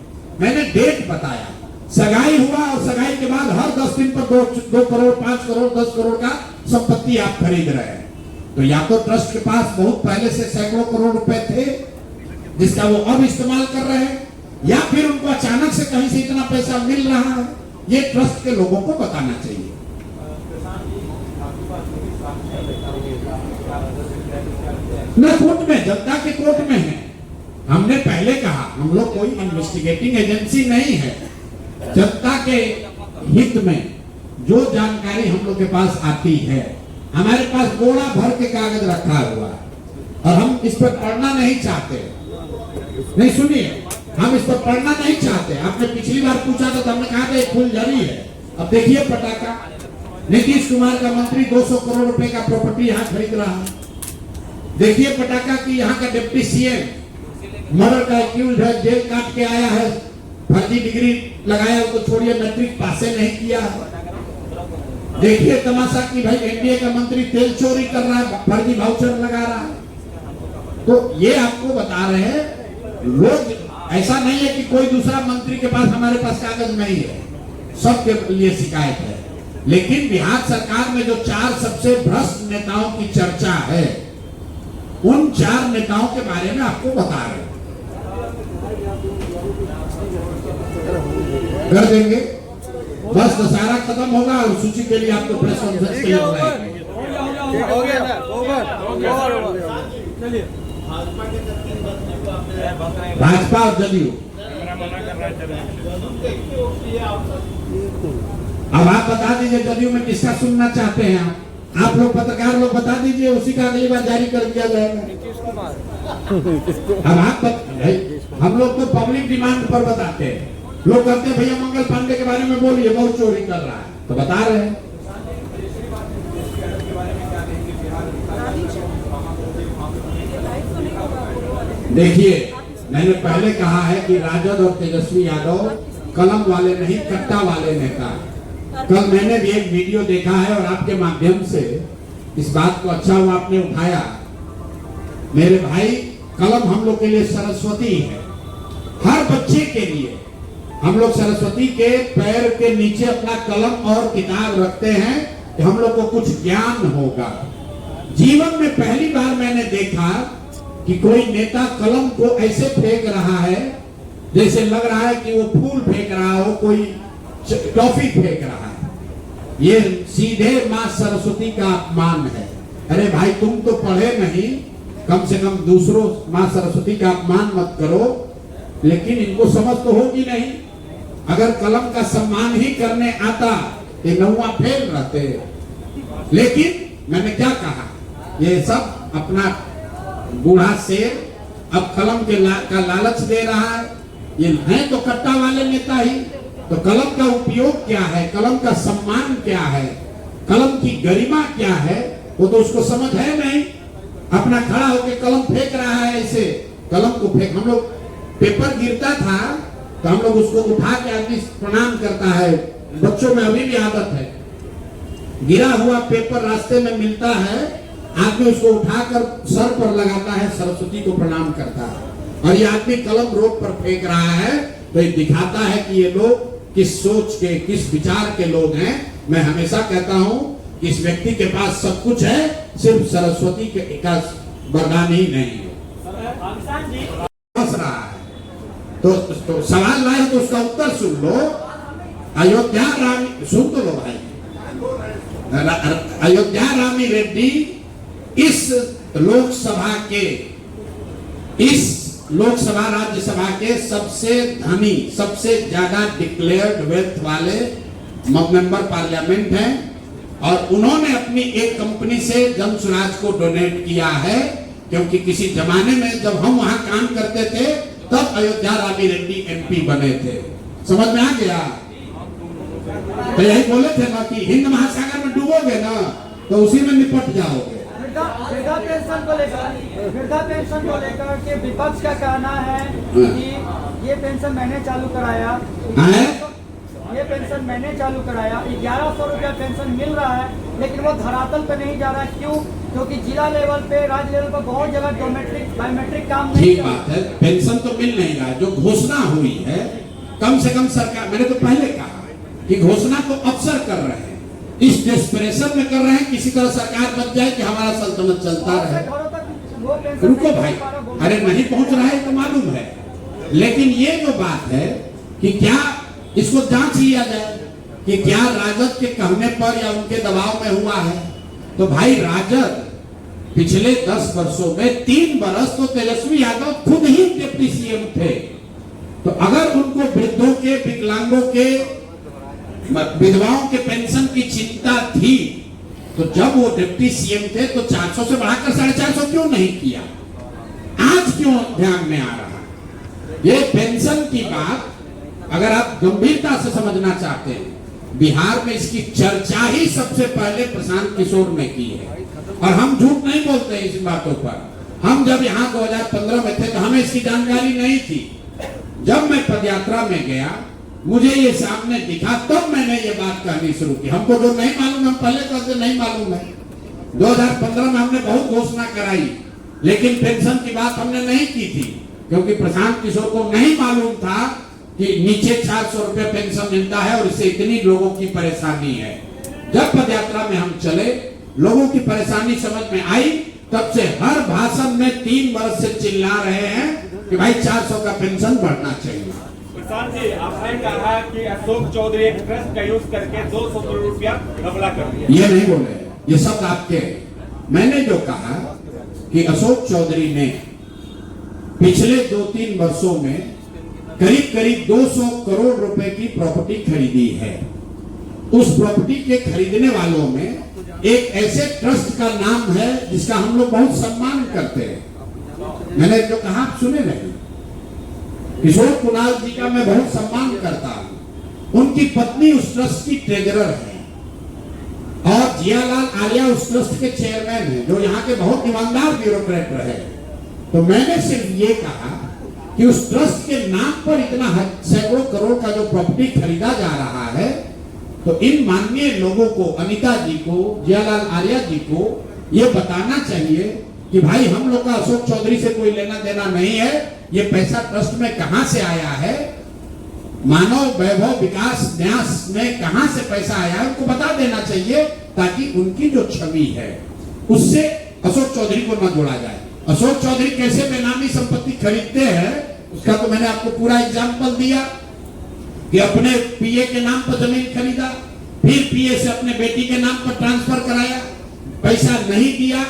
मैंने डेट बताया, सगाई हुआ और सगाई के बाद हर 10 दिन पर 2 करोड़ 5 करोड़ 10 करोड़ का संपत्ति आप खरीद रहे हैं। तो या तो ट्रस्ट के पास बहुत पहले से सैकड़ों करोड़ रुपए थे जिसका वो अब इस्तेमाल कर रहे हैं, या फिर उनको अचानक से कहीं से इतना पैसा मिल रहा है। ये ट्रस्ट के लोगों को बताना चाहिए। न कोर्ट में, जनता के कोर्ट में है। हमने पहले कहा हम लोग कोई इन्वेस्टिगेटिंग एजेंसी नहीं है। जनता के हित में जो जानकारी हम लोग के पास आती है, हमारे पास बोरा भर के कागज रखा हुआ है और हम इस पर पढ़ना नहीं चाहते। नहीं सुनिए, हम इस पर पढ़ना नहीं चाहते। आपने पिछली बार पूछा था तो हमने कहा था एक फुलझड़ी है। अब देखिए पटाखा, नीतीश कुमार का मंत्री 200 करोड़ रुपए का प्रॉपर्टी यहाँ खरीद रहा है। देखिए पटाखा की यहाँ का डिप्टी सीएम मर्डर का एक्यूज है, जेल काट के आया है, फर्जी डिग्री लगाया, उसको छोड़िए मैट्रिक पास नहीं किया। देखिए तमाशा की भाई एनडीए का मंत्री तेल चोरी कर रहा है, फर्जी वाउचर लगा रहा है। तो ये आपको बता रहे हैं लोग, ऐसा नहीं है कि कोई दूसरा मंत्री के पास हमारे पास कागज नहीं है, सबके लिए शिकायत है। लेकिन बिहार सरकार में जो 4 सबसे भ्रष्ट नेताओं की चर्चा है, उन 4 नेताओं के बारे में आपको बता रहे हैं। कर देंगे, बस दशहरा खत्म होगा और सूची के लिए आपको प्रेस कॉन्फ्रेंस के लिए बुलाएंगे। भाजपा और जदयू, अब आप बता दीजिए जदयू में किसका सुनना चाहते हैं। आप लोग पत्रकार लोग बता दीजिए, उसी का अगली बार जारी कर दिया जाएगा। अब आप हम लोग तो पब्लिक डिमांड पर बताते हैं। लोग कहते हैं भैया मंगल पांडे के बारे में बोलिए, बहुत चोरी कर रहा है, तो बता रहे हैं। देखिए मैंने पहले कहा है कि राजद और तेजस्वी यादव कलम वाले नहीं, कट्टा वाले नेता। कल मैंने भी एक वीडियो देखा है और आपके माध्यम से इस बात को अच्छा हुआ आपने उठाया। मेरे भाई, कलम हम लोग के लिए सरस्वती है। हर बच्चे के लिए हम लोग सरस्वती के पैर के नीचे अपना कलम और किताब रखते हैं कि हम लोग को कुछ ज्ञान होगा। जीवन में पहली बार मैंने देखा कि कोई नेता कलम को ऐसे फेंक रहा है जैसे लग रहा है कि वो फूल फेंक रहा हो, कोई टॉफी फेंक रहा है। ये सीधे मां सरस्वती का अपमान है। अरे भाई, तुम तो पढ़े नहीं, कम से कम दूसरों मां सरस्वती का अपमान मत करो। लेकिन इनको समझ तो होगी नहीं। अगर कलम का सम्मान ही करने आता ये नौवा फेल रहते। लेकिन मैंने क्या कहा, ये सब अपना बूढ़ा शेर अब कलम के का लालच दे रहा है। ये है तो कट्टा वाले नेता ही। तो कलम का उपयोग क्या है, कलम का सम्मान क्या है, कलम की गरिमा क्या है, वो तो उसको समझ है नहीं। अपना खड़ा होकर कलम फेंक रहा है ऐसे। कलम को फेंक, हम लोग पेपर गिरता था तो हम लोग उसको उठा के आदमी प्रणाम करता है। बच्चों में अभी भी आदत है, गिरा हुआ पेपर रास्ते में मिलता है, आदमी उसको उठाकर सर पर लगाता है, सरस्वती को प्रणाम करता है। और ये आदमी कलम रोड पर फेंक रहा है तो ये दिखाता है कि ये लोग किस सोच के, किस विचार के लोग हैं। मैं हमेशा कहता हूं कि इस व्यक्ति के पास सब कुछ है, सिर्फ सरस्वती का वरदान ही नहीं है। हंस रहा है तो सवाल लाए तो उसका उत्तर सुन लो। अयोध्या रामी, सुन तो लो भाई। अयोध्या रामी रेड्डी इस लोकसभा राज्यसभा के सबसे धनी, सबसे ज्यादा डिक्लेयर्ड वेल्थ वाले मेंबर पार्लियामेंट हैं। और उन्होंने अपनी एक कंपनी से जन स्वराज को डोनेट किया है, क्योंकि किसी जमाने में जब हम वहां काम करते थे तब अयोध्या रामी रेड्डी एमपी बने थे। समझ में आ गया? तो यही बोले थे ना कि हिंद महासागर में डूबोगे ना तो उसी में निपट जाओगे। वृद्धा पेंशन को लेकर के विपक्ष का कहना है कि ये पेंशन मैंने चालू कराया, ये पेंशन मैंने चालू कराया, 1100 रुपया पेंशन मिल रहा है, लेकिन वो धरातल पे नहीं जा रहा है। क्यों? क्योंकि जिला लेवल पे, राज्य लेवल पे बहुत जगह बायोमेट्रिक काम नहीं। ठीक बात है, पेंशन तो मिल नहीं रहा। जो घोषणा हुई है, कम से कम सरकार, मैंने तो पहले कहा कि घोषणा तो अफसर कर रहे हैं, इस डेस्परेशन में कर रहे हैं किसी तरह सरकार बच जाए कि हमारा सल्तनत चलता रहे। रुको भाई, अरे नहीं पहुंच रहा है तो मालूम है। लेकिन ये जो बात है कि क्या इसको जांच लिया जाए कि क्या राजद के कहने पर या उनके दबाव में हुआ है। तो भाई, राजद पिछले 10 वर्षों में 3 बरस तो तेजस्वी यादव खुद ही डिप्टी सीएम थे। तो अगर उनको वृद्धों के, विकलांगों के, विधवाओं के पेंशन की चिंता थी तो जब वो डिप्टी सीएम थे तो 400 से बढ़ाकर 450 क्यों नहीं किया? आज क्यों ध्यान में आ रहा? ये पेंशन की बात अगर आप गंभीरता से समझना चाहते हैं, बिहार में इसकी चर्चा ही सबसे पहले प्रशांत किशोर ने की है। और हम झूठ नहीं बोलते इस बातों पर। हम जब यहाँ 2015 में थे तो हमें इसकी जानकारी नहीं थी। जब मैं पदयात्रा में गया, मुझे ये सामने दिखा, तब मैंने ये बात कहनी शुरू की। हमको जो नहीं मालूम, हम पहले कहते नहीं मालूम है। 2015 में हमने बहुत घोषणा कराई, लेकिन पेंशन की बात हमने नहीं की थी, क्योंकि प्रशांत किशोर को नहीं मालूम था कि नीचे 400 रुपए पेंशन मिलता है और इससे इतनी लोगों की परेशानी है। जब पदयात्रा में हम चले, लोगों की परेशानी समझ में आई, तब से हर भाषण में 3 वर्ष से चिल्ला रहे हैं कि भाई 400 का पेंशन बढ़ना चाहिए। प्रशांत जी, आपने कहा कि अशोक चौधरी एक ट्रस्ट का यूज करके 200 करोड़ रुपया घपला कर दिया। ये नहीं बोले, ये शब्द आपके। मैंने जो कहा कि अशोक चौधरी ने पिछले 2-3 वर्षों में करीब 200 करोड़ रुपए की प्रॉपर्टी खरीदी है। उस प्रॉपर्टी के खरीदने वालों में एक ऐसे ट्रस्ट का नाम है जिसका हम लोग बहुत सम्मान करते हैं। मैंने जो कहा आप सुने नहीं, किशोर कुणाल जी का मैं बहुत सम्मान करता हूं। उनकी पत्नी उस ट्रस्ट की ट्रेजरर है और जियालाल आलिया उस ट्रस्ट के चेयरमैन हैं, जो यहाँ के बहुत ईमानदार ब्यूरोक्रेट रहे। तो मैंने सिर्फ ये कहा कि उस ट्रस्ट के नाम पर इतना सैकड़ों करोड़ का जो प्रॉपर्टी खरीदा जा रहा है, तो इन माननीय लोगों को, अनिता जी को, जियालाल आर्या जी को ये बताना चाहिए कि भाई हम लोग का अशोक चौधरी से कोई लेना देना नहीं है। ये पैसा ट्रस्ट में कहां से आया है, मानव वैभव विकास न्यास में कहां से पैसा आया है, उनको बता देना चाहिए, ताकि उनकी जो छवि है उससे अशोक चौधरी को न जोड़ा जाए। अशोक चौधरी कैसे बेनामी संपत्ति खरीदते हैं उसका तो मैंने आपको पूरा एग्जाम्पल दिया कि अपने पीए के नाम पर जमीन खरीदा, फिर पीए से अपने बेटी के नाम पर ट्रांसफर कराया, पैसा नहीं दिया,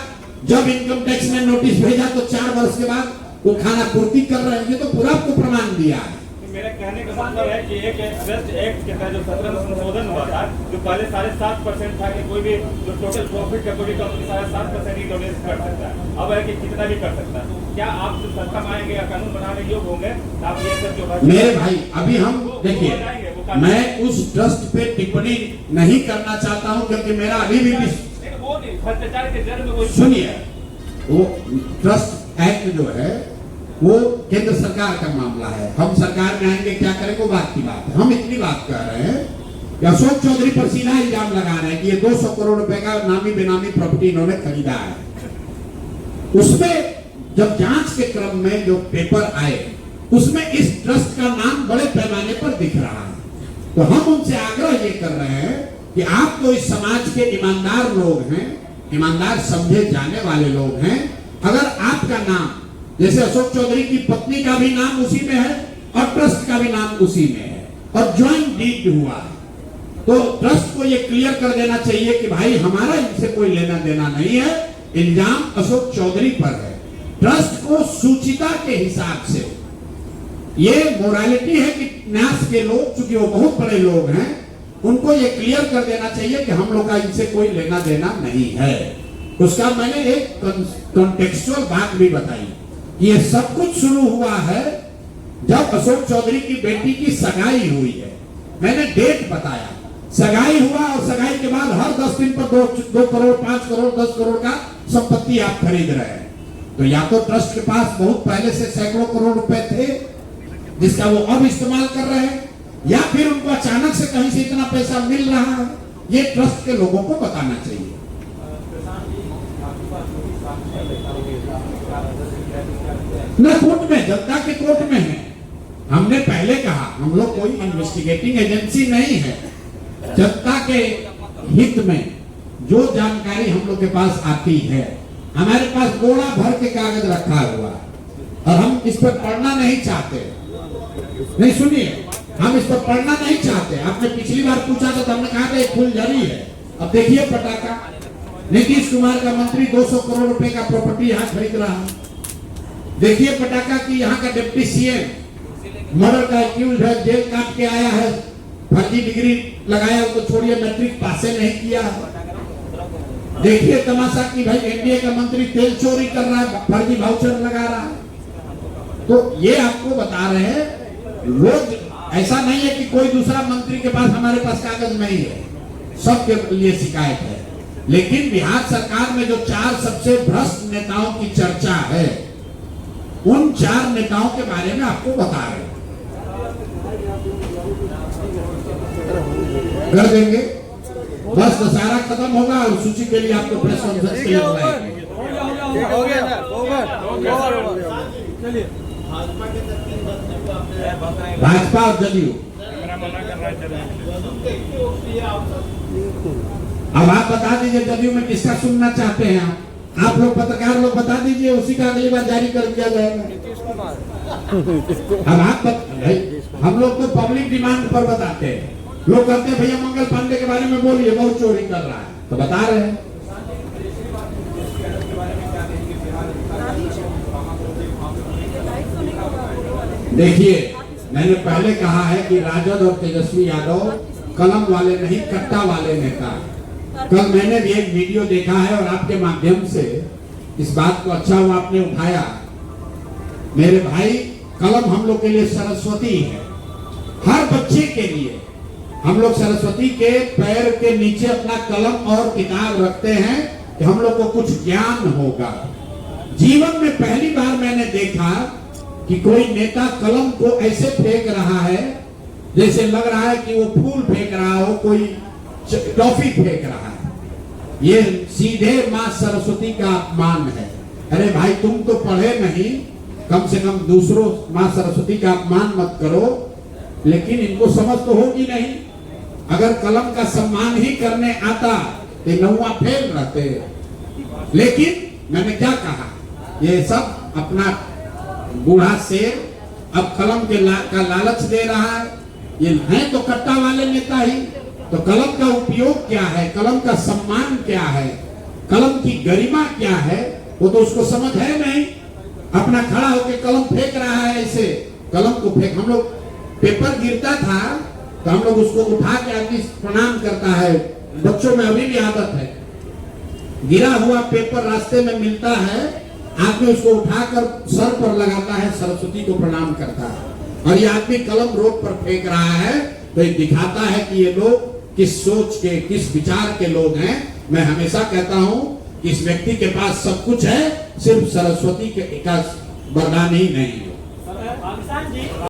जब इनकम टैक्स ने नोटिस भेजा तो 4 वर्ष के बाद वो खाना पूर्ति कर रहे हैं। ये तो पूरा आपको प्रमाण दिया है। मेरा कहने का मतलब है कि एक अरेस्ट एक्ट के तहत जो 17 में संशोधन हुआ था, जो पहले 7.5% था कि कोई भी जो टोटल प्रॉफिट का कोई कंपनी 7.5% ही डोनेट कर सकता है, अब है कि कितना भी कर सकता है। क्या आप जो सत्ता में आएंगे या कानून बनाने योग्य होंगे, आप ये सब जो मेरे भाई अभी हम देखिए, मैं उस ट्रस्ट पे टिप्पणी नहीं करना चाहता हूं, क्योंकि मेरा अभी भी भ्रष्टाचार के जड़ में कोई सुनिए, वो ट्रस्ट एक्ट जो है वो केंद्र सरकार का मामला है। हम सरकार में आएंगे क्या करें वो बात की बात है। हम इतनी बात कह रहे हैं कि अशोक चौधरी पर सीधा इल्जाम लगा रहे हैं कि ये 200 करोड़ रुपए का नामी बेनामी प्रॉपर्टी इन्होंने खरीदा है। उसमें जब जांच के क्रम में जो पेपर आए उसमें इस ट्रस्ट का नाम बड़े पैमाने पर दिख रहा है। तो हम उनसे आग्रह ये कर रहे हैं कि आप तो इस समाज के ईमानदार लोग हैं, ईमानदार समझे जाने वाले लोग हैं, अगर आपका नाम जैसे अशोक चौधरी की पत्नी का भी नाम उसी में है और ट्रस्ट का भी नाम उसी में है और ज्वाइंट डीड हुआ है, तो ट्रस्ट को ये क्लियर कर देना चाहिए कि भाई हमारा इनसे कोई लेना देना नहीं है, इल्जाम अशोक चौधरी पर है। ट्रस्ट को सूचिता के हिसाब से ये मोरालिटी है कि न्यास के लोग, चूंकि वो बहुत बड़े लोग हैं, उनको ये क्लियर कर देना चाहिए कि हम लोग का इनसे कोई लेना देना नहीं है। उसका मैंने एक कॉन्टेक्सुअल बात भी बताई। ये सब कुछ शुरू हुआ है जब अशोक चौधरी की बेटी की सगाई हुई है। मैंने डेट बताया, सगाई हुआ और सगाई के बाद हर 10 दिन पर 2 करोड़ 5 करोड़ 10 करोड़ का संपत्ति आप खरीद रहे हैं। तो या तो ट्रस्ट के पास बहुत पहले से सैकड़ों करोड़ रुपए थे जिसका वो अब इस्तेमाल कर रहे हैं, या फिर उनको अचानक से कहीं से इतना पैसा मिल रहा है। ये ट्रस्ट के लोगों को बताना चाहिए। न कोर्ट में, जनता के कोर्ट में है। हमने पहले कहा हम लोग कोई इन्वेस्टिगेटिंग एजेंसी नहीं है। जनता के हित में जो जानकारी हम लोग के पास आती है, हमारे पास बोरा भर के कागज रखा हुआ और हम इस पर पढ़ना नहीं चाहते। नहीं सुनिए, हम इस पर पढ़ना नहीं चाहते। आपने पिछली बार पूछा था तो हमने कहा था एक फुलझड़ी है। अब देखिए पटाखा, नीतीश कुमार का मंत्री 200 करोड़ रुपए का प्रॉपर्टी यहाँ खरीद रहा है। देखिए पटाखा की यहाँ का डिप्टी सीएम मर्डर का एक्यूज है, जेल काट के आया है, फर्जी डिग्री लगाया, उसको छोड़िए मैट्रिक पासे नहीं किया। देखिए तमाशा की भाई एनडीए का मंत्री तेल चोरी कर रहा है, फर्जी वाउचर लगा रहा है। तो ये आपको बता रहे हैं, लोग ऐसा नहीं है कि कोई दूसरा मंत्री के पास हमारे पास कागज नहीं है, सबके लिए शिकायत है। लेकिन बिहार सरकार में जो 4 सबसे भ्रष्ट नेताओं की चर्चा है, उन 4 नेताओं के बारे में आपको बता रहे हैं। कर देंगे, बस दशहरा खत्म होगा और सूची के लिए आपको प्रेस कॉन्फ्रेंस के लिए बुलाएंगे। भाजपा और जदयू, अब आप बता दीजिए जदयू में किसका सुनना चाहते हैं। आप लोग पत्रकार लोग बता दीजिए, उसी का अगली बार जारी कर दिया जाएगा। अब आप हम लोग तो पब्लिक डिमांड पर बताते हैं। लोग कहते हैं भैया मंगल पांडे के बारे में बोलिए, बहुत चोरी कर रहा है, तो बता रहे हैं। देखिए मैंने पहले कहा है कि राजद और तेजस्वी यादव कलम वाले नहीं, कट्टा वाले नेता। कल मैंने भी एक वीडियो देखा है और आपके माध्यम से इस बात को अच्छा हुआ आपने उठाया। मेरे भाई, कलम हम लोग के लिए सरस्वती है, हर बच्चे के लिए। हम लोग सरस्वती के पैर के नीचे अपना कलम और किताब रखते हैं कि हम लोग को कुछ ज्ञान होगा। जीवन में पहली बार मैंने देखा कि कोई नेता कलम को ऐसे फेंक रहा है जैसे लग रहा है कि वो फूल फेंक रहा हो, कोई टॉफी फेंक रहा है। ये सीधे मां सरस्वती का अपमान है। अरे भाई तुम तो पढ़े नहीं, कम से कम दूसरों मां सरस्वती का अपमान मत करो। लेकिन इनको समझ तो होगी नहीं। अगर कलम का सम्मान ही करने आता तो नौवा फेल रहते। लेकिन मैंने क्या कहा, ये सब अपना बूढ़ा शेर अब कलम के का लालच दे रहा है। ये हैं तो कट्टा वाले नेता ही। तो कलम का उपयोग क्या है, कलम का सम्मान क्या है, कलम की गरिमा क्या है, वो तो उसको समझ है नहीं। अपना खड़ा होकर कलम फेंक रहा है ऐसे। कलम को फेंक, हम लोग पेपर गिरता था तो हम लोग उसको उठा के आदमी प्रणाम करता है। बच्चों में अभी भी आदत है, गिरा हुआ पेपर रास्ते में मिलता है, आदमी उसको उठाकर सर पर लगाता है, सरस्वती को प्रणाम करता है। और ये आदमी कलम रोड पर फेंक रहा है, तो ये दिखाता है कि ये लोग किस सोच के, किस विचार के लोग हैं। मैं हमेशा कहता हूं कि इस व्यक्ति के पास सब कुछ है, सिर्फ सरस्वती के का वरदान ही नहीं है। पाकिस्तान जी